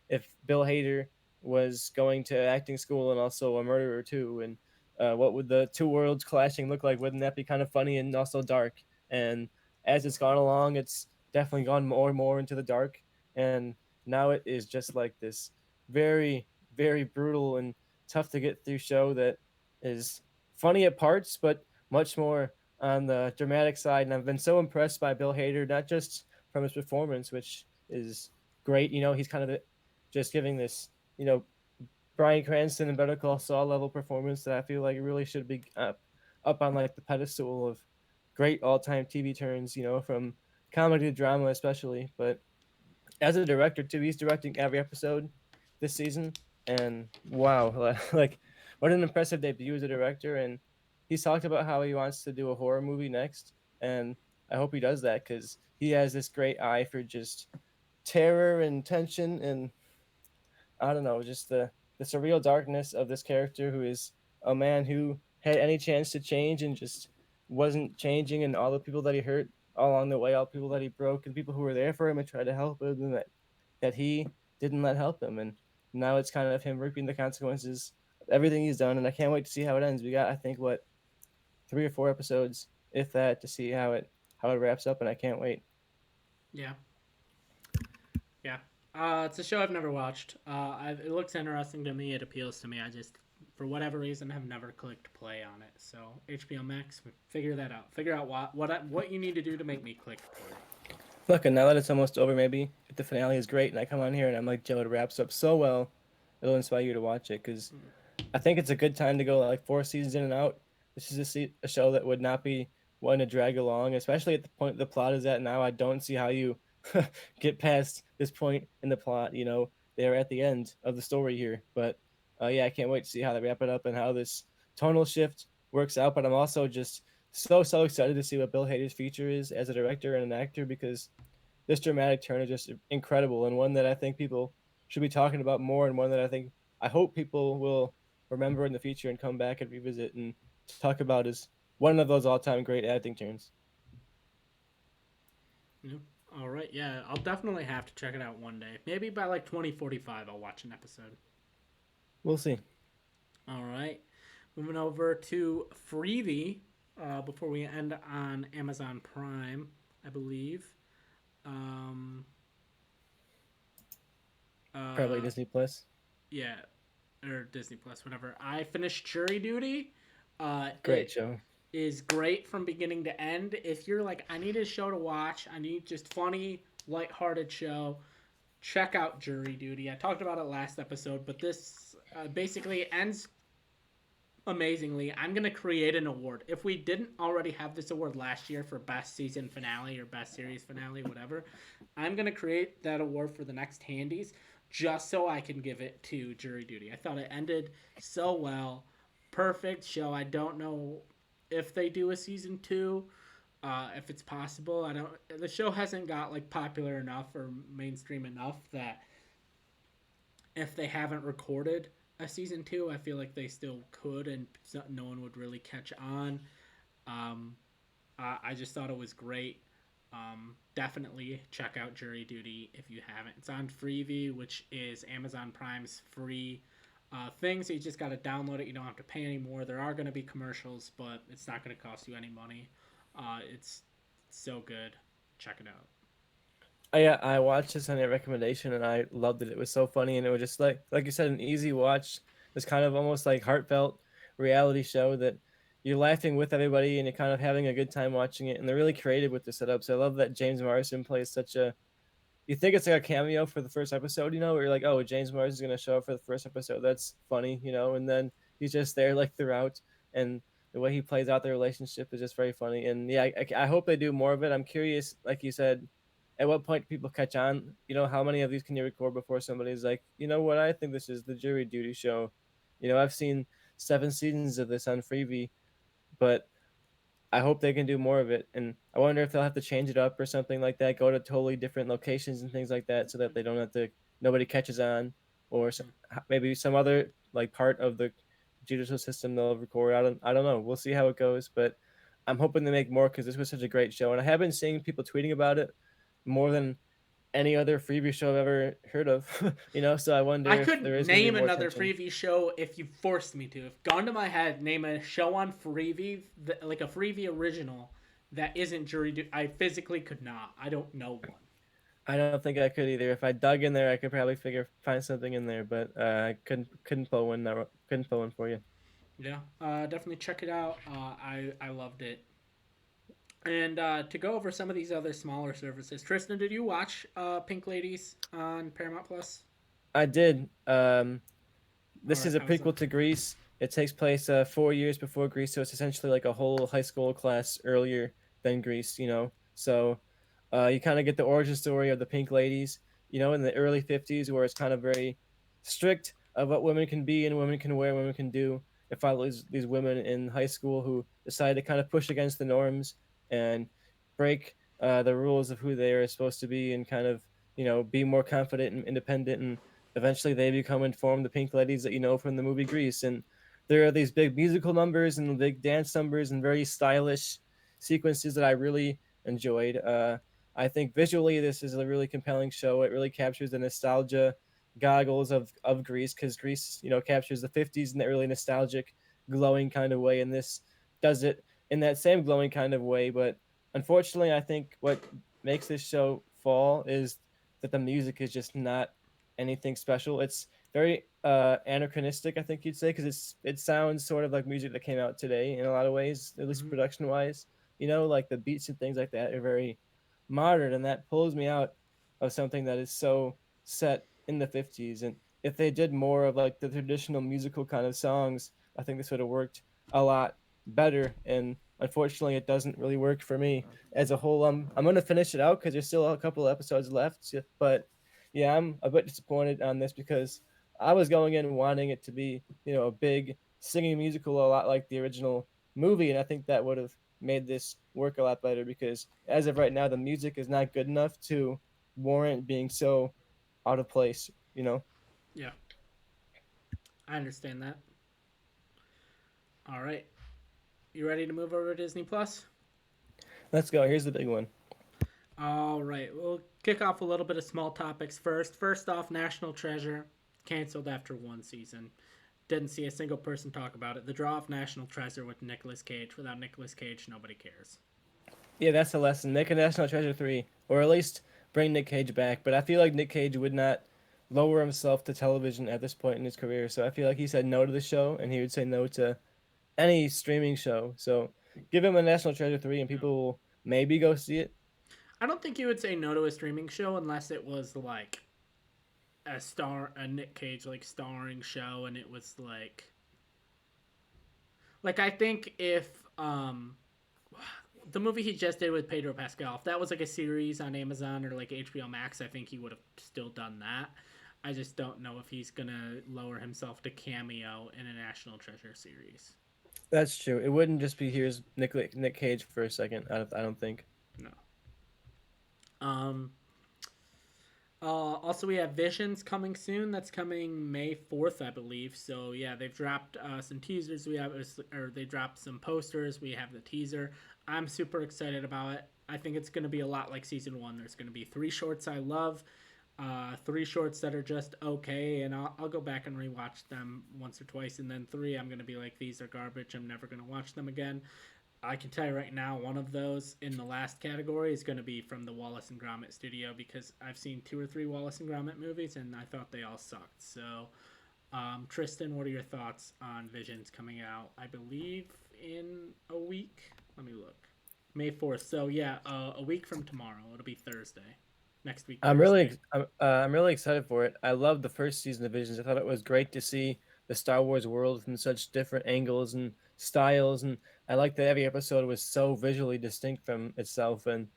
S2: if Bill Hader was going to acting school and also a murderer too? And what would the two worlds clashing look like? Wouldn't that be kind of funny and also dark? And as it's gone along, it's definitely gone more and more into the dark. And now it is just like this very, very brutal and tough to get through show that is funny at parts, but much more on the dramatic side. And I've been so impressed by Bill Hader, not just from his performance, which is great. You know, he's kind of just giving this, you know, Bryan Cranston and Better Call Saul level performance that I feel like really should be up on like the pedestal of great all time TV turns. You know, from comedy to drama, especially. But as a director too, he's directing every episode this season, and wow, like what an impressive debut as a director. And he's talked about how he wants to do a horror movie next, and I hope he does that because he has this great eye for just terror and tension and I don't know, just the surreal darkness of this character who is a man who had any chance to change and just wasn't changing, and all the people that he hurt all along the way, all the people that he broke, and people who were there for him and tried to help him, and that he didn't let help him, and now it's kind of him reaping the consequences of everything he's done, and I can't wait to see how it ends. We got I think what 3 or 4 episodes, if that, to see how it wraps up, and I can't wait.
S1: Yeah, yeah. It's a show I've never watched. It looks interesting to me. It appeals to me. I just, for whatever reason, have never clicked play on it. So HBO Max, figure that out. Figure out what you need to do to make me click play.
S2: Look, and now that it's almost over, maybe if the finale is great, and I come on here and I'm like, Joe, it wraps up so well, it'll inspire you to watch it because
S1: Mm.
S2: I think it's a good time to go like 4 seasons in and out. This is a show that would not be one to drag along, especially at the point the plot is at now. I don't see how you get past this point in the plot. You know, they're at the end of the story here, but yeah, I can't wait to see how they wrap it up and how this tonal shift works out. But I'm also just so excited to see what Bill Hader's future is as a director and an actor because this dramatic turn is just incredible and one that I think people should be talking about more and one that I hope people will remember in the future and come back and revisit and talk about as one of those all-time great acting turns.
S1: Yeah. All right. Yeah, I'll definitely have to check it out one day. Maybe by like 2045, I'll watch an episode.
S2: We'll see.
S1: All right. Moving over to Freebie before we end on Amazon Prime, I believe. Um,
S2: Probably
S1: uh,
S2: Disney Plus.
S1: yeah, or Disney Plus, whatever. I finished Jury Duty.
S2: Great
S1: It
S2: show.
S1: is great from beginning to end. If you're like, I need a show to watch, I need just funny, lighthearted show, check out Jury Duty. I talked about it last episode, but this basically ends amazingly. I'm going to create an award. If we didn't already have this award last year for best season finale or best series finale, whatever, I'm going to create that award for the next Handies just so I can give it to Jury Duty. I thought it ended so well. Perfect show. I don't know if they do a season 2. If it's possible, I don't. The show hasn't got like popular enough or mainstream enough that if they haven't recorded a season 2, I feel like they still could, and no one would really catch on. Um, I just thought it was great. Definitely check out Jury Duty if you haven't. It's on Freevee, which is Amazon Prime's free things. You just got to download it. You don't have to pay anymore. There are going to be commercials, but it's not going to cost you any money. It's so good. Check it out.
S2: Yeah, I watched this on your recommendation and I loved it. It was so funny and it was just like you said, an easy watch. It's kind of almost like heartfelt reality show that you're laughing with everybody and you're kind of having a good time watching it. And they're really creative with the setups. I love that James Morrison plays such a you think it's like a cameo for the first episode, where you're like, oh, James Mars is gonna show up for the first episode. That's funny, and then he's just there like throughout, and the way he plays out the relationship is just very funny. And yeah, I hope they do more of it. I'm curious, like you said, at what point people catch on? How many of these can you record before somebody's like, you know what? I think this is the jury duty show. I've seen 7 seasons of this on Freebie, but I hope they can do more of it. And I wonder if they'll have to change it up or something like that, go to totally different locations and things like that so that they don't have to, nobody catches on, or maybe some other like part of the judicial system they'll record. I don't know. We'll see how it goes, but I'm hoping they make more because this was such a great show. And I have been seeing people tweeting about it more than any other freebie show I've ever heard of, so I wonder
S1: I
S2: if
S1: could
S2: there is going to be
S1: name
S2: more
S1: another
S2: attention.
S1: Freebie show if you forced me to. If gone to my head, name a show on Freebie, like a Freebie original that isn't jury duty. I physically could not. I don't know one.
S2: I don't think I could either. If I dug in there, I could probably find something in there, but I couldn't pull one. Couldn't pull one for you.
S1: Yeah, definitely check it out. I loved it. And to go over some of these other smaller services, Tristan, did you watch Pink Ladies on Paramount Plus?
S2: I did.
S1: All
S2: This
S1: right,
S2: is a
S1: how's that?
S2: prequel to Grease. It takes place 4 years before Grease, so it's essentially like a whole high school class earlier than Grease. So you kind of get the origin story of the Pink Ladies. In the early '50s, where it's kind of very strict of what women can be and women can wear, women can do. It follows these women in high school who decide to kind of push against the norms and break the rules of who they are supposed to be, and kind of be more confident and independent, and eventually they become informed the Pink Ladies that you know from the movie Grease. And there are these big musical numbers and big dance numbers and very stylish sequences that I really enjoyed. I think visually this is a really compelling show. It really captures the nostalgia goggles of Grease, because Grease captures the '50s in the early nostalgic glowing kind of way, and this does it in that same glowing kind of way. But unfortunately, I think what makes this show fall is that the music is just not anything special. It's very anachronistic, I think you'd say, because it sounds sort of like music that came out today in a lot of ways, at least
S1: Mm-hmm.
S2: production wise. Like the beats and things like that are very modern, and that pulls me out of something that is so set in the '50s. And if they did more of like the traditional musical kind of songs, I think this would have worked a lot better. And unfortunately, it doesn't really work for me as a whole. I'm gonna finish it out because there's still a couple of episodes left, but yeah, I'm a bit disappointed on this because I was going in wanting it to be, a big singing musical, a lot like the original movie, and I think that would have made this work a lot better because as of right now, the music is not good enough to warrant being so out of place.
S1: Yeah, I understand that. All right, you ready to move over to Disney Plus?
S2: Let's go. Here's the big one.
S1: All right, we'll kick off a little bit of small topics first. First off, National Treasure canceled after one season. Didn't see a single person talk about it. The draw of National Treasure with Nicolas Cage. Without Nicolas Cage, nobody cares.
S2: Yeah, that's a lesson. Make a National Treasure 3, or at least bring Nick Cage back. But I feel like Nick Cage would not lower himself to television at this point in his career. So I feel like he said no to the show, and he would say no to any streaming show. So give him a National Treasure 3, and
S1: Yeah.
S2: people will maybe go see it.
S1: I don't think you would say no to a streaming show unless it was like a Nick Cage like starring show, and it was like I think if the movie he just did with Pedro Pascal, if that was like a series on Amazon or like HBO Max, I think he would have still done that. I just don't know if he's gonna lower himself to cameo in a National Treasure series.
S2: That's true. It wouldn't just be here's Nick Cage for a second. I don't think.
S1: No. Um. Also, we have Visions coming soon. That's coming May 4th, I believe. So yeah, they've dropped some teasers. Or they dropped some posters. We have the teaser. I'm super excited about it. I think it's going to be a lot like season one. There's going to be three shorts I love. Three shorts that are just okay, and I'll go back and rewatch them once or twice, and then three I'm gonna be like, these are garbage. I'm never gonna watch them again. I can tell you right now, one of those in the last category is going to be from the Wallace and Gromit studio because I've seen two or three Wallace and Gromit movies and I thought they all sucked. So, Tristan, what are your thoughts on Visions coming out? I believe in a week. Let me look. May 4th. So yeah, a week from tomorrow. It'll be Thursday. Next week Thursday.
S2: I'm really excited for it. I loved the first season of Visions. I thought it was great to see the Star Wars world from such different angles and styles, and I liked that every episode was so visually distinct from itself. And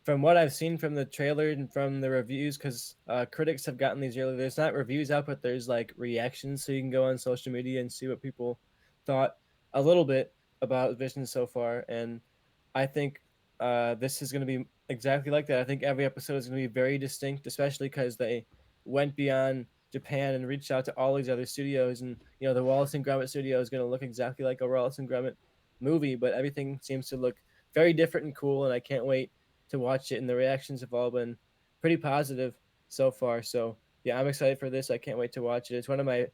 S2: from what I've seen from the trailer and from the reviews, because critics have gotten these early. There's not reviews out, but there's like reactions, so you can go on social media and see what people thought a little bit about Vision so far. And I think this is going to be exactly like that. I think every episode is going to be very distinct, especially because they went beyond Japan and reached out to all these other studios. And the Wallace and Gromit studio is going to look exactly like a Wallace and Gromit movie, but everything seems to look very different and cool. And I can't wait to watch it, and the reactions have all been pretty positive so far. So yeah, I'm excited for this. I can't wait to watch it. It's one of my,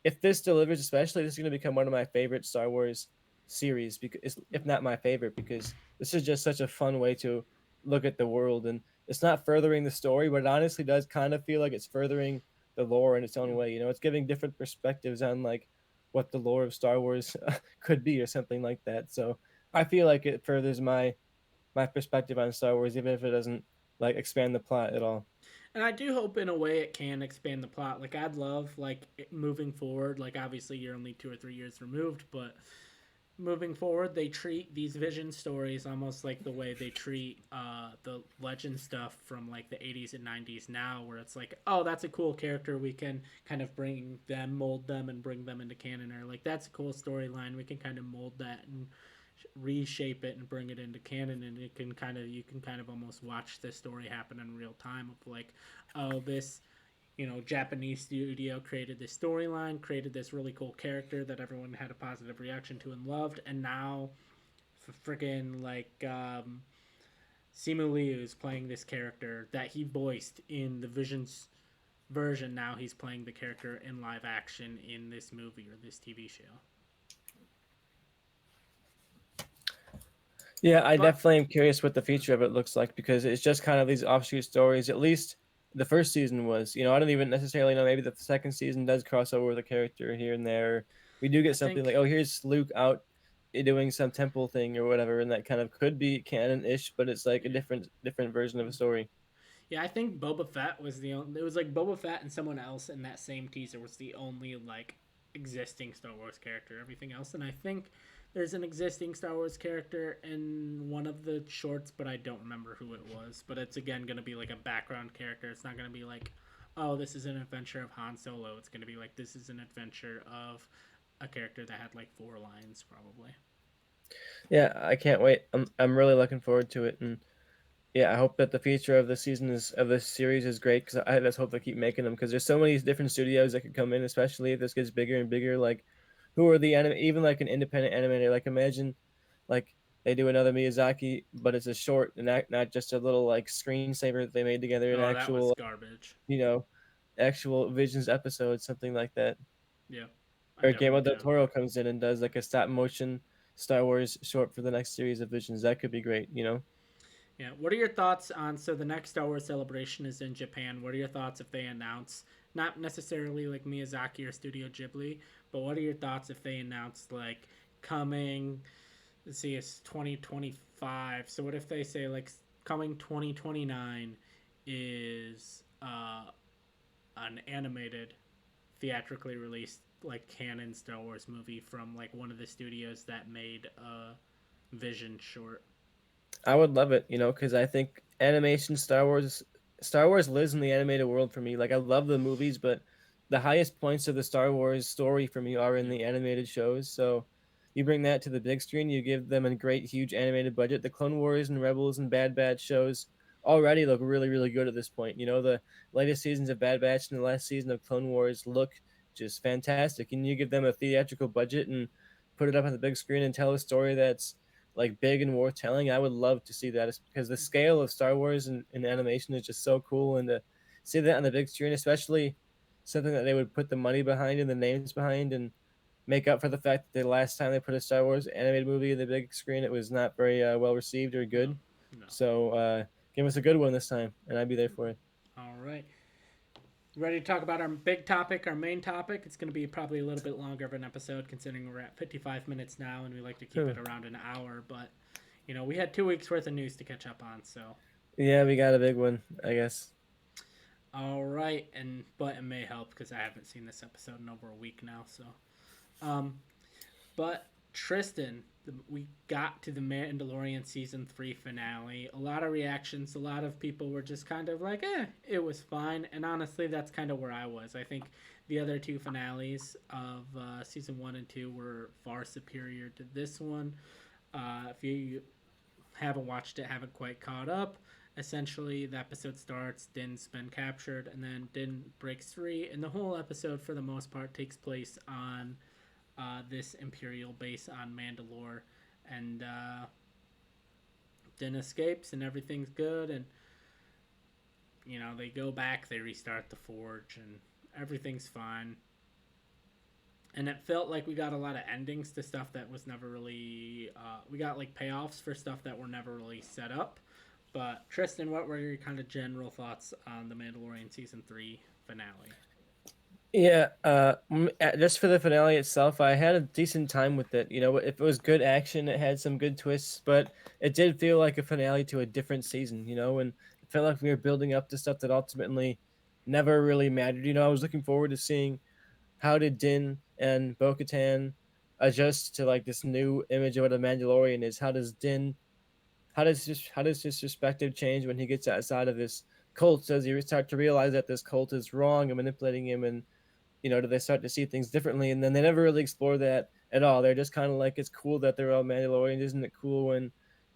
S2: if this delivers, especially, this is going to become one of my favorite Star Wars series, because if not my favorite, because this is just such a fun way to look at the world, and it's not furthering the story, but it honestly does kind of feel like it's furthering the lore in its own
S1: Yeah.
S2: way. It's giving different perspectives on like what the lore of Star Wars could be or something like that. So I feel like it furthers my perspective on Star Wars, even if it doesn't like expand the plot at all.
S1: And I do hope in a way it can expand the plot. Like I'd love like moving forward. Like obviously you're only 2 or 3 years removed, but moving forward, they treat these vision stories almost like the way they treat the legend stuff from like the 80s and 90s now, where it's like, oh, that's a cool character. We can kind of bring them, mold them, and bring them into canon. Or like, that's a cool storyline. We can kind of mold that and reshape it and bring it into canon, and it can kind of you can kind of almost watch this story happen in real time of like, oh, this Japanese studio created this storyline, created this really cool character that everyone had a positive reaction to and loved, and now, freaking like Simu Liu is playing this character that he voiced in the Visions version. Now he's playing the character in live action in this movie or this TV show.
S2: Yeah, I
S1: But
S2: definitely am curious what the future of it looks like, because it's just kind of these offshoot stories. At least the first season was. I don't even necessarily know. Maybe the second season does cross over with a character here and there. We do
S1: I
S2: get something like,
S1: think
S2: oh, here's Luke out doing some temple thing or whatever, and that kind of could be canon-ish, but it's like a
S1: yeah.
S2: different version of a story.
S1: Yeah, I think Boba Fett was the only. It was like Boba Fett and someone else in that same teaser was the only like existing Star Wars character. Everything else, and I think there's an existing Star Wars character in one of the shorts, but I don't remember who it was. But it's again going to be like a background character. It's not going to be like, oh, this is an adventure of Han Solo. It's going to be like this is an adventure of a character that had like 4 lines probably.
S2: Yeah, I can't wait. I'm really looking forward to it, and yeah, I hope that the future of the season is of this series is great, because I just hope they keep making them, because there's so many different studios that could come in, especially if this gets bigger and bigger. Like, who are the even like an independent animator? Like, imagine like they do another Miyazaki, but it's a short and not just a little like screensaver that they made together, an
S1: Oh, that was
S2: actual
S1: garbage.
S2: you know actual Visions episode, something like that.
S1: Yeah, I
S2: Or
S1: get
S2: Guillermo
S1: what
S2: del
S1: you.
S2: Toro comes in and does like a stop motion Star Wars short for the next series of Visions. That could be great.
S1: Yeah. What are your thoughts on so the next Star Wars celebration is in Japan? What are your thoughts if they announce not necessarily like Miyazaki or Studio Ghibli, but what are your thoughts if they announce like coming let's see it's 2025. So what if they say like coming 2029 is an animated theatrically released like canon Star Wars movie from like one of the studios that made a Vision short.
S2: I would love it, because I think animation Star Wars lives in the animated world for me. Like, I love the movies, but the highest points of the Star Wars story for me are in
S1: Yeah.
S2: the animated shows. So you bring that to the big screen, you give them a great, huge animated budget. The Clone Wars and Rebels and Bad Batch shows already look really, really good at this point. The latest seasons of Bad Batch and the last season of Clone Wars look just fantastic. And you give them a theatrical budget and put it up on the big screen and tell a story that's like big and worth telling. I would love to see that, because the scale of Star Wars and animation is just so cool, and to see that on the big screen, especially something that they would put the money behind and the names behind and make up for the fact that the last time they put a Star Wars animated movie in the big screen, it was not very well received or
S1: No,
S2: good.
S1: no.
S2: So give us a good one this time, and I'd be there for it.
S1: All right. Ready to talk about our big topic, our main topic? It's going to be probably a little bit longer of an episode considering we're at 55 minutes now and we like to keep it around an hour. But, we had 2 weeks worth of news to catch up on. So,
S2: Yeah, we got a big one, I guess.
S1: all right. But it may help because I haven't seen this episode in over a week now. So, um, but Tristan, we got to the Mandalorian season 3 finale. A lot of reactions. A lot of people were just kind of like, it was fine. And honestly, that's kind of where I was. I think the other two finales of season 1 and 2 were far superior to this one. If you haven't watched it, haven't quite caught up, essentially the episode starts, Din's been captured, and then Din breaks free. And the whole episode, for the most part, takes place on this Imperial base on Mandalore, and Din escapes, and everything's good, and they go back, they restart the forge, and everything's fine. And it felt like we got a lot of endings to stuff that was never really. We got like payoffs for stuff that were never really set up. But Tristan, what were your kind of general thoughts on the Mandalorian season 3 finale?
S2: Yeah, just for the finale itself, I had a decent time with it. If it was good action, it had some good twists, but it did feel like a finale to a different season, and it felt like we were building up to stuff that ultimately never really mattered. I was looking forward to seeing how did Din and Bo-Katan adjust to like this new image of what a Mandalorian is. How does his perspective change when he gets outside of this cult? Does he start to realize that this cult is wrong and manipulating him, and do they start to see things differently? And then they never really explore that at all. They're just kind of like, it's cool that they're all Mandalorians. Isn't it cool when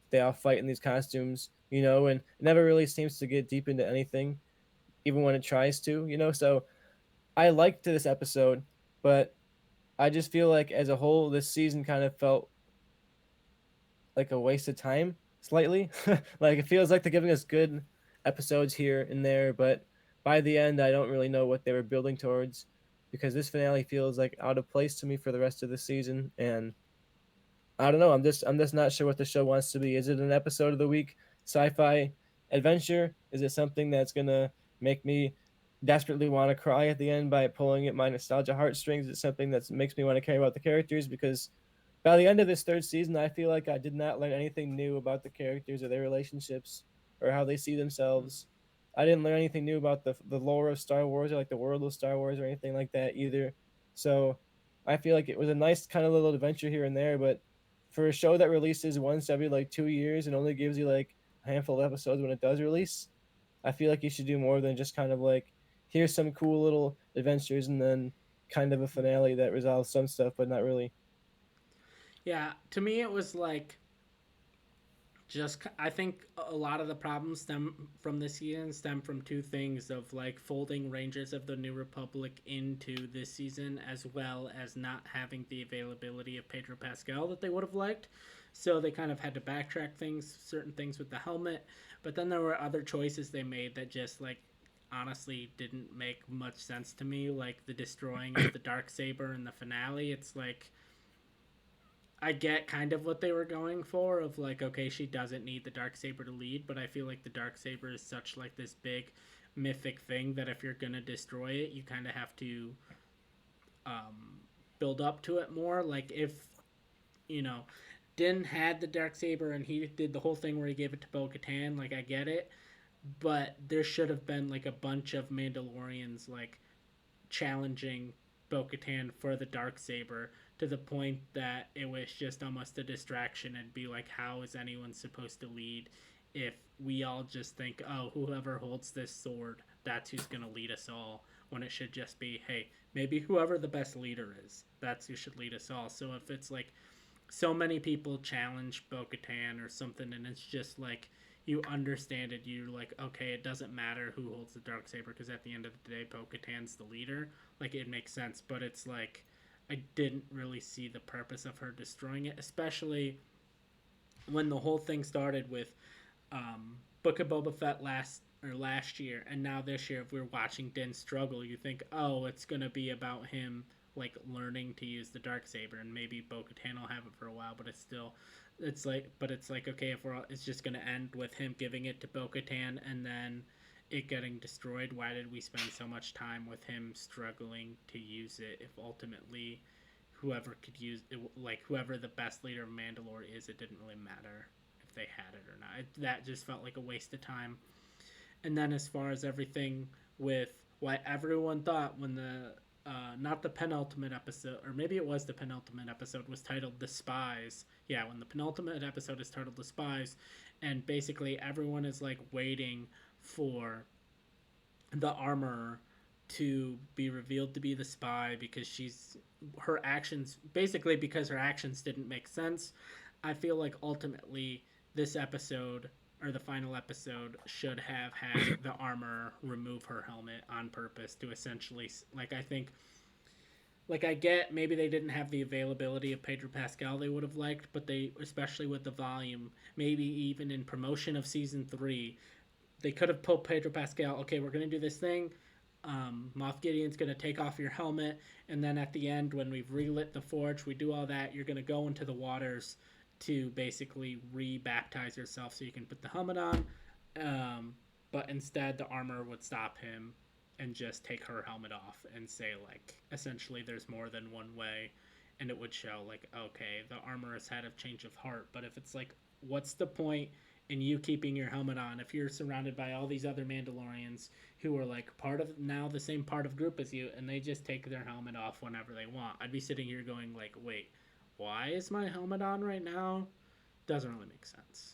S2: they all fight in these costumes? And it never really seems to get deep into anything, even when it tries to. So I liked this episode, but I just feel like as a whole, this season kind of felt like a waste of time slightly. Like it feels like they're giving us good episodes here and there, but by the end, I don't really know what they were building towards because this finale feels like out of place to me for the rest of the season, and I don't know. I'm just not sure what the show wants to be. Is it an episode of the week sci-fi adventure? Is it something that's gonna make me desperately want to cry at the end by pulling at my nostalgia heartstrings? Is it something that makes me want to care about the characters? Because by the end of this third season, I feel like I did not learn anything new about the characters or their relationships or how they see themselves. I didn't learn anything new about the lore of Star Wars or like the world of Star Wars or anything like that either. So I feel like it was a nice kind of little adventure here and there, but for a show that releases once every like 2 years and only gives you like a handful of episodes when it does release, I feel like you should do more than just kind of like here's some cool little adventures and then kind of a finale that resolves some stuff, but not really.
S1: Yeah, to me it was like just I think a lot of the problems stem from this season stem from two things of like folding Rangers of the New Republic into this season as well as not having the availability of Pedro Pascal that they would have liked. So they kind of had to backtrack certain things with the helmet, but then there were other choices they made that just like honestly didn't make much sense to me, like the destroying of the dark saber in the finale. It's like I get kind of what they were going for of like, okay, she doesn't need the dark saber to lead, but I feel like the dark saber is such like this big mythic thing that if you're gonna destroy it, you kind of have to um, build up to it more. Like if you know Din had the dark saber and he did the whole thing where he gave it to Bo-Katan, like I get it, but there should have been like a bunch of Mandalorians like challenging Bo-Katan for the dark saber to the point that it was just almost a distraction and be like, how is anyone supposed to lead if we all just think, oh, whoever holds this sword, that's who's going to lead us all, when it should just be, hey, maybe whoever the best leader is, that's who should lead us all. So if it's like so many people challenge Bo-Katan or something and it's just like you understand it, you're like, okay, it doesn't matter who holds the dark saber because at the end of the day, Bo-Katan's the leader. Like it makes sense, but it's like I didn't really see the purpose of her destroying it, especially when the whole thing started with Book of Boba Fett last or last year, and now this year, if we're watching Din struggle, you think, oh, it's gonna be about him like learning to use the dark saber, and maybe Bo-Katan will have it for a while, but it's like okay, if we're it's just gonna end with him giving it to Bo-Katan and then it getting destroyed. Why did we spend so much time with him struggling to use it if ultimately whoever could use it, like whoever the best leader of Mandalore is, it didn't really matter if they had it or not. That just felt like a waste of time. And then as far as everything with what everyone thought when the not the penultimate episode, or maybe it was the penultimate episode, was titled The Spies. Yeah, when the penultimate episode is titled The Spies, and basically everyone is like waiting for the armorer to be revealed to be the spy because her actions, basically because her actions didn't make sense. I feel like ultimately this episode, or the final episode, should have had the armor remove her helmet on purpose to essentially, like, I think, like, I get maybe they didn't have the availability of Pedro Pascal they would have liked, but they, especially with the volume, maybe even in promotion of season 3, they could have pulled Pedro Pascal. Okay, we're gonna do this thing. Moff Gideon's gonna take off your helmet, and then at the end, when we've relit the forge, we do all that. You're gonna go into the waters to basically re-baptize yourself, so you can put the helmet on. But instead, the armor would stop him and just take her helmet off and say like, essentially, there's more than one way, and it would show like, okay, the armor has had a change of heart. But if it's like, what's the point in you keeping your helmet on if you're surrounded by all these other Mandalorians who are like part of now the same part of group as you, and they just take their helmet off whenever they want? I'd be sitting here going like, wait, why is my helmet on right now? Doesn't really make sense.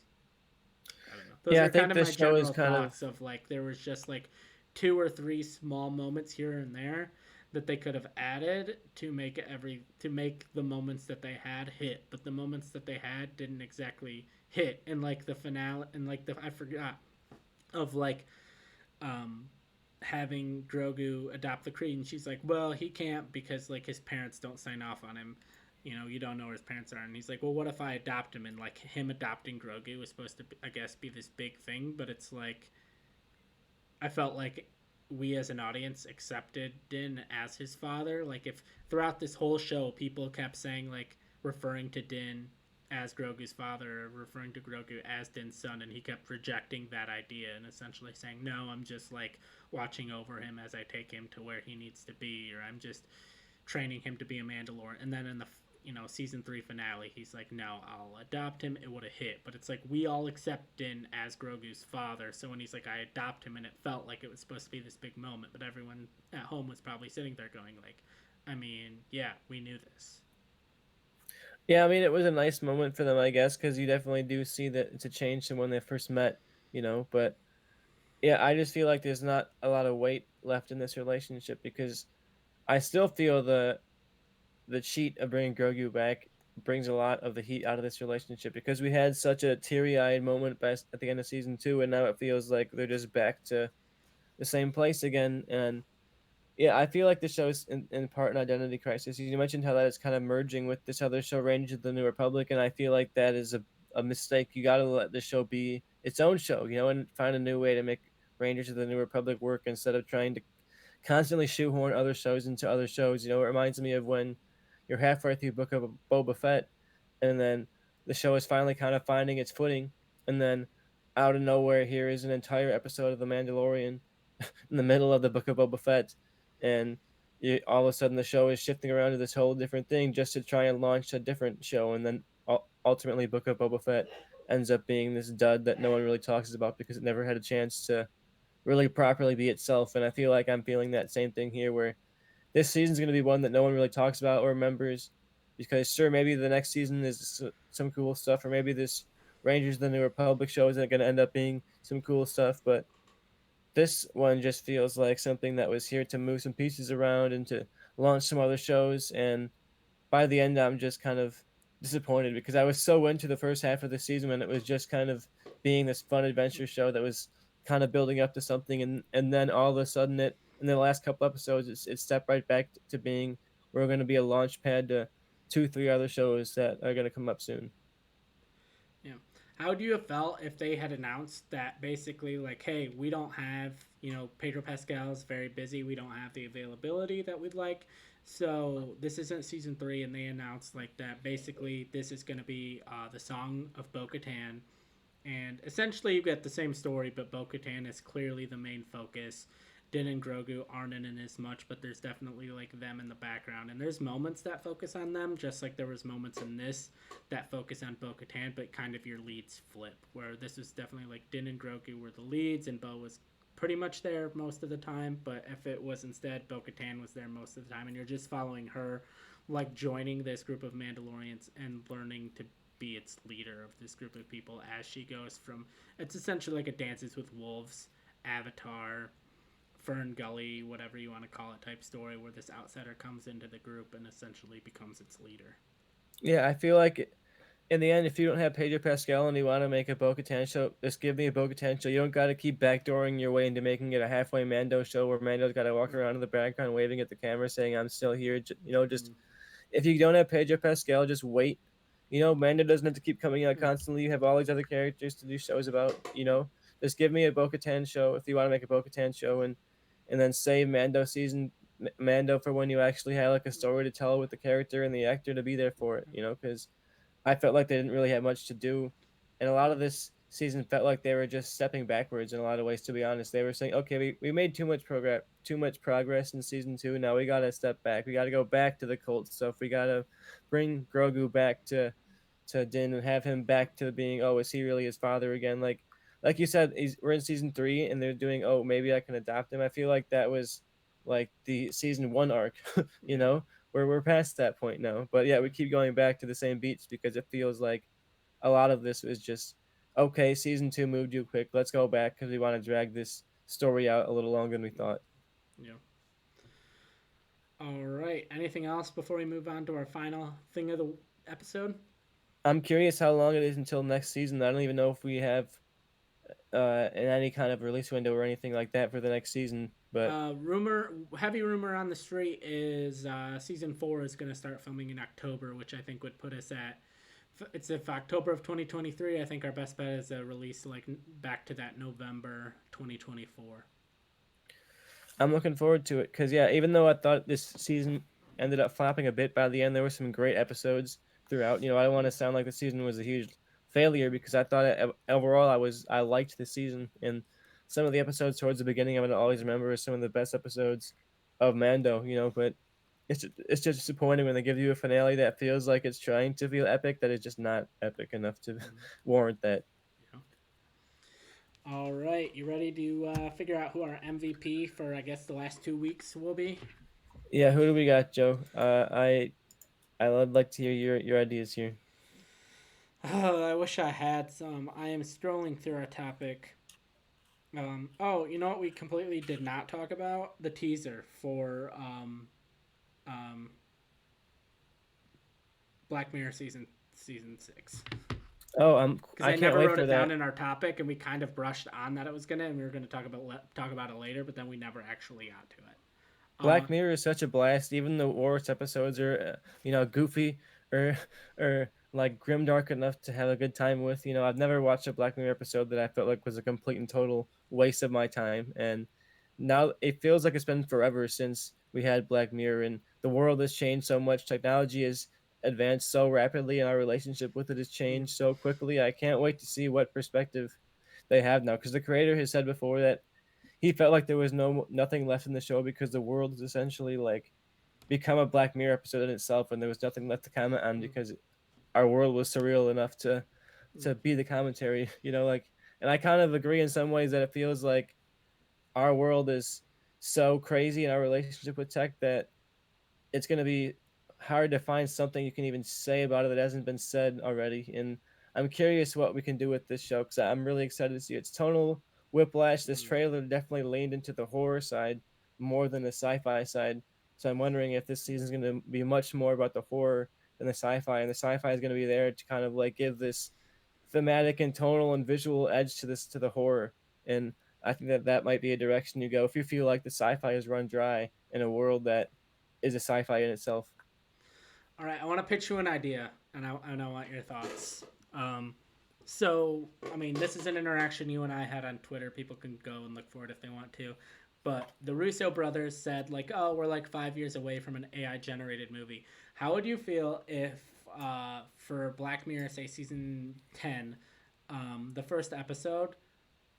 S1: I don't know. Those
S2: Yeah, I
S1: are
S2: think
S1: kind of
S2: this
S1: my
S2: show is
S1: general
S2: kind of
S1: thoughts of like there was just like 2 or 3 small moments here and there that they could have added to make the moments that they had hit, but the moments that they had didn't exactly hit. And like the finale, and like the I forgot of like um having Grogu adopt the creed, and she's like, well, he can't because like his parents don't sign off on him. You know, you don't know where his parents are, and he's like, well, what if I adopt him? And like him adopting Grogu was supposed to, I guess, be this big thing, but it's like I felt like we as an audience accepted Din as his father. Like if throughout this whole show people kept saying like referring to Din as Grogu's father, or referring to Grogu as Din's son, and he kept rejecting that idea and essentially saying, "No, I'm just like watching over him as I take him to where he needs to be, or I'm just training him to be a Mandalorian." And then in the season 3 finale, he's like, "No, I'll adopt him." It would have hit, but it's like we all accept Din as Grogu's father. So when he's like, "I adopt him," and it felt like it was supposed to be this big moment, but everyone at home was probably sitting there going like, "I mean, yeah, we knew this."
S2: yeah. I mean, it was a nice moment for them, I guess, because you definitely do see that it's a change from when they first met, you know. But yeah, I just feel like there's not a lot of weight left in this relationship because I still feel the cheat of bringing Grogu back brings a lot of the heat out of this relationship because we had such a teary-eyed moment at the end of season 2, and now it feels like they're just back to the same place again. And yeah, I feel like the show's in part an identity crisis. You mentioned how that is kind of merging with this other show, Rangers of the New Republic, and I feel like that is a mistake. You got to let the show be its own show, you know, and find a new way to make Rangers of the New Republic work instead of trying to constantly shoehorn other shows into other shows. You know, it reminds me of when you're halfway through Book of Boba Fett, and then the show is finally kind of finding its footing, and then out of nowhere, here is an entire episode of The Mandalorian in the middle of the Book of Boba Fett, and all of a sudden the show is shifting around to this whole different thing just to try and launch a different show, and then ultimately Book of Boba Fett ends up being this dud that no one really talks about because it never had a chance to really properly be itself. And I feel like I'm feeling that same thing here, where this season's going to be one that no one really talks about or remembers, because sure, maybe the next season is some cool stuff, or maybe this Rangers of the New Republic show isn't going to end up being some cool stuff, but this one just feels like something that was here to move some pieces around and to launch some other shows. And by the end, I'm just kind of disappointed because I was so into the first half of the season when it was just kind of being this fun adventure show that was kind of building up to something, and then all of a sudden it in the last couple episodes it stepped right back to being we're going to be a launch pad to 2 3 other shows that are going to come up soon.
S1: Yeah. How do you have felt if they had announced that basically, like, hey, we don't have, Pedro Pascal's very busy. We don't have the availability that we'd like. So this isn't season three, and they announced like that. Basically, this is going to be the Song of Bo-Katan, and essentially you get the same story, but Bo-Katan is clearly the main focus. Din and Grogu aren't in it as much, but there's definitely like them in the background, and there's moments that focus on them, just like there was moments in this that focus on Bo-Katan, but kind of your leads flip. Where this was definitely like Din and Grogu were the leads, and Bo was pretty much there most of the time. But if it was instead Bo-Katan was there most of the time, and you're just following her, like joining this group of Mandalorians and learning to be its leader of this group of people as she goes from, it's essentially like a Dances with Wolves, Avatar, Fern Gully, whatever you want to call it, type story where this outsider comes into the group and essentially becomes its leader.
S2: Yeah, I feel like in the end, if you don't have Pedro Pascal and you want to make a Bo-Katan show, just give me a Bo-Katan show. You don't got to keep backdooring your way into making it a halfway Mando show where Mando's got to walk around in the background waving at the camera saying, I'm still here. Just
S1: Mm,
S2: if you don't have Pedro Pascal, just wait. Mando doesn't have to keep coming out
S1: mm,
S2: constantly. You have all these other characters to do shows about. Just give me a Bo-Katan show if you want to make a Bo-Katan show, and then save Mando for when you actually have like a story to tell with the character and the actor to be there for it. Because I felt like they didn't really have much to do, and a lot of this season felt like they were just stepping backwards in a lot of ways. To be honest, they were saying, "Okay, we made too much progress in season two. Now we got to step back. We got to go back to the cult stuff. We got to bring Grogu back to Din and have him back to being, oh, is he really his father again? Like you said, we're in season three and they're doing, oh, maybe I can adopt him. I feel like that was like the season one arc, you
S1: yeah.
S2: know, where we're past that point now. But yeah, we
S1: Mm,
S2: keep going back to the same beats because it feels like a lot of this was just, okay, season two moved you quick. Let's go back because we want to drag this story out a little longer than we thought.
S1: yeah. All right. Anything else before we move on to our final thing of the episode?
S2: I'm curious how long it is until next season. I don't even know if we have in any kind of release window or anything like that for the next season. But
S1: Heavy rumor on the street is season four is going to start filming in October, which I think would put us at. It's if October of 2023. I think our best bet is a release like back to that November 2024.
S2: I'm looking forward to it because yeah, even though I thought this season ended up flopping a bit by the end, there were some great episodes throughout. I don't want to sound like the season was a huge failure because I thought overall I liked the season and some of the episodes towards the beginning I'm gonna always remember as some of the best episodes of Mando. But it's just disappointing when they give you a finale that feels like it's trying to feel epic that is just not epic enough to
S1: Mm,
S2: warrant that.
S1: yeah. All right, you ready to figure out who our MVP for I guess the last 2 weeks will be?
S2: Yeah, who do we got, Joe? I would like to hear your ideas here.
S1: Oh, I wish I had some. I am scrolling through our topic. Oh, you know what? We completely did not talk about the teaser for um, Black Mirror season 6
S2: Oh,
S1: because
S2: I
S1: I
S2: can't
S1: never
S2: wait
S1: wrote
S2: for
S1: it down
S2: that.
S1: in our topic, and we kind of brushed on that it was gonna, and we were gonna talk about it later, but then we never actually got to it.
S2: Black Mirror is such a blast. Even the worst episodes are, goofy or or like grimdark enough to have a good time with. I've never watched a Black Mirror episode that I felt like was a complete and total waste of my time. And now it feels like it's been forever since we had Black Mirror, and the world has changed so much. Technology has advanced so rapidly, and our relationship with it has
S1: Mm,
S2: changed so quickly. I can't wait to see what perspective they have now, because the creator has said before that he felt like there was nothing left in the show because the world has essentially like become a Black Mirror episode in itself, and there was nothing left to comment on
S1: mm,
S2: because our world was surreal enough to
S1: mm,
S2: to be the commentary. And I kind of agree in some ways that it feels like our world is so crazy in our relationship with tech that it's going to be hard to find something you can even say about it that hasn't been said already. And I'm curious what we can do with this show because I'm really excited to see its tonal whiplash. This
S1: mm,
S2: trailer definitely leaned into the horror side more than the sci-fi side. So I'm wondering if this season is going to be much more about the horror than the sci-fi, and the sci-fi is going to be there to kind of like give this thematic and tonal and visual edge to the horror. And I think that might be a direction you go if you feel like the sci-fi is run dry in a world that is a sci-fi in itself.
S1: All right, I want to pitch you an idea, and I want your thoughts. Um, So, I mean, this is an interaction you and I had on Twitter. People can go and look for it if they want to. But the Russo brothers said, like, oh, we're like 5 years away from an AI generated movie. How would you feel if, for Black Mirror, say season 10, the first episode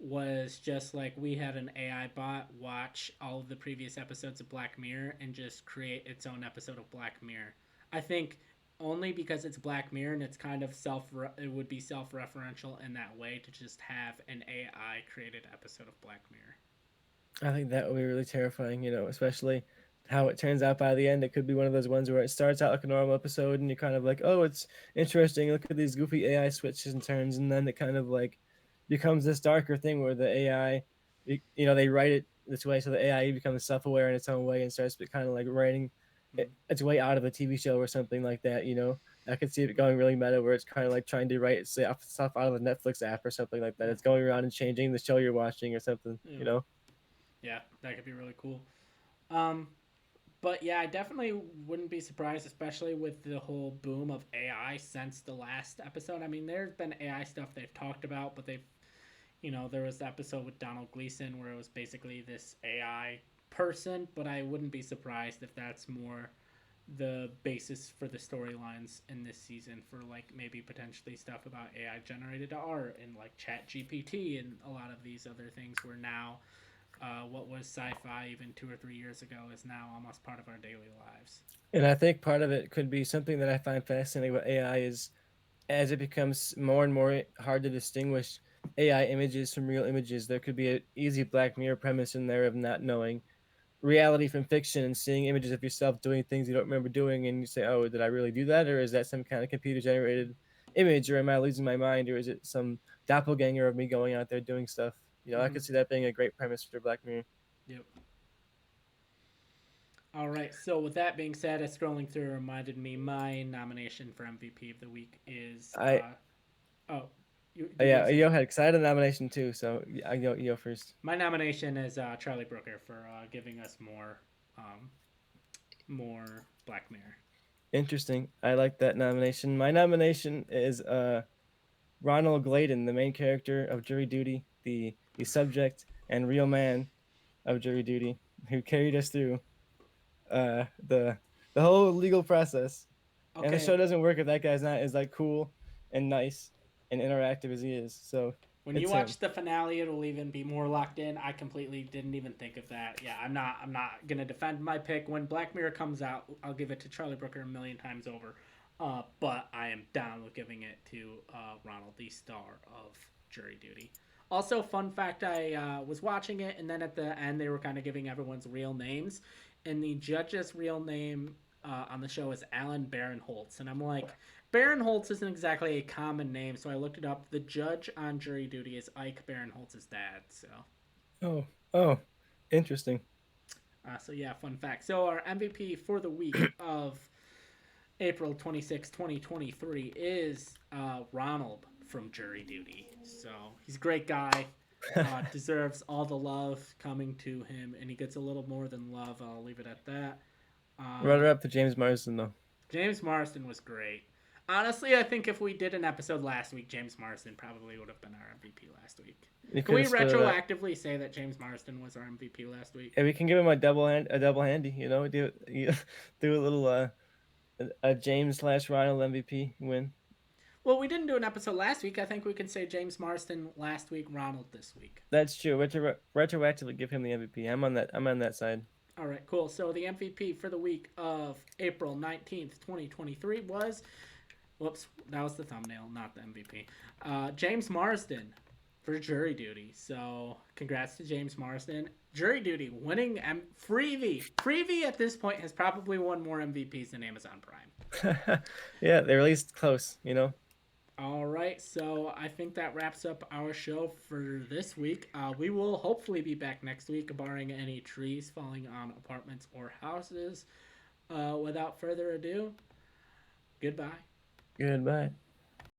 S1: was just like we had an AI bot watch all of the previous episodes of Black Mirror and just create its own episode of Black Mirror? I think only because it's Black Mirror and it's kind of it would be self-referential in that way to just have an AI created episode of Black Mirror.
S2: I think that would be really terrifying, especially how it turns out by the end. It could be one of those ones where it starts out like a normal episode and you're kind of like, oh, it's interesting. Look at these goofy AI switches and turns. And then it kind of like becomes this darker thing where the AI, they write it this way. So the AI becomes self aware in its own way and starts kind of like writing its way out of a TV show or something like that. I could see it going really meta where it's kind of like trying to write stuff out of the Netflix app or something like that. It's going around and changing the show you're watching or something.
S1: Yeah, that could be really cool. Um, but yeah, I definitely wouldn't be surprised, especially with the whole boom of AI since the last episode. I mean, there's been AI stuff they've talked about, but there was the episode with Donald Gleason where it was basically this AI person, but I wouldn't be surprised if that's more the basis for the storylines in this season for like maybe potentially stuff about AI generated art and like Chat GPT and a lot of these other things where now what was sci-fi even 2 or 3 years ago is now almost part of our daily lives.
S2: And I think part of it could be something that I find fascinating about AI is as it becomes more and more hard to distinguish AI images from real images, there could be an easy Black Mirror premise in there of not knowing reality from fiction and seeing images of yourself doing things you don't remember doing, and you say, "Oh, did I really do that, or is that some kind of computer generated image, or am I losing my mind, or is it some doppelganger of me going out there doing stuff?" I
S1: Mm-hmm.
S2: could see that being a great premise for Black Mirror.
S1: Yep. All right. So with that being said, scrolling through reminded me my nomination for MVP of the week is
S2: I
S1: oh, you gonna
S2: Yeah,
S1: say
S2: you go
S1: something?
S2: ahead because I had a nomination too. So I go you go first.
S1: My nomination is Charlie Brooker for giving us more Black Mirror.
S2: Interesting. I like that nomination. My nomination is Ronald Gladen, the main character of Jury Duty, the subject and real man of Jury Duty, who carried us through the whole legal process. And the
S1: Okay,
S2: show doesn't work if that guy's not as like cool and nice and interactive as he is. So
S1: when you
S2: it's him.
S1: watch the finale, it'll even be more locked in. I completely didn't even think of that. Yeah, I'm not gonna defend my pick. When Black Mirror comes out, I'll give it to Charlie Brooker a million times over. But I am down with giving it to Ronald, the star of Jury Duty. Also, fun fact: I was watching it, and then at the end, they were kind of giving everyone's real names, and the judge's real name on the show is Alan Barinholtz, and I'm like, Barinholtz isn't exactly a common name, so I looked it up. The judge on Jury Duty is Ike Barinholtz's dad.
S2: Oh, oh, interesting.
S1: So yeah, fun fact. So our MVP for the week of April 26, 2023 is Ronald from Jury Duty. So he's a great guy. Deserves all the love coming to him, and he gets a little more than love. I'll leave it at that.
S2: Runner
S1: Um,
S2: up to James Marsden though.
S1: James Marsden was great. Honestly, I think if we did an episode last week, James Marsden probably would have been our MVP last week.
S2: You
S1: Can
S2: could
S1: we
S2: have split it up.
S1: retroactively say that James Marsden was our MVP last week?
S2: And we can give him a double handy. Do a little a James slash Ronald MVP win.
S1: Well, we didn't do an episode last week. I think we can say James Marsden last week, Ronald this week.
S2: That's true. Retroactively give him the MVP. I'm on that side.
S1: All right, cool. So the MVP for the week of April 19th, 2023 was. Whoops, that was the thumbnail, not the MVP. James Marsden for Jury Duty. So congrats to James Marsden. Jury Duty winning Freevee. Freevee at this point has probably won more MVPs than Amazon Prime.
S2: Yeah, they're at least close.
S1: All right, so I think that wraps up our show for this week. We will hopefully be back next week, barring any trees falling on apartments or houses. Without further ado, goodbye.
S2: Goodbye.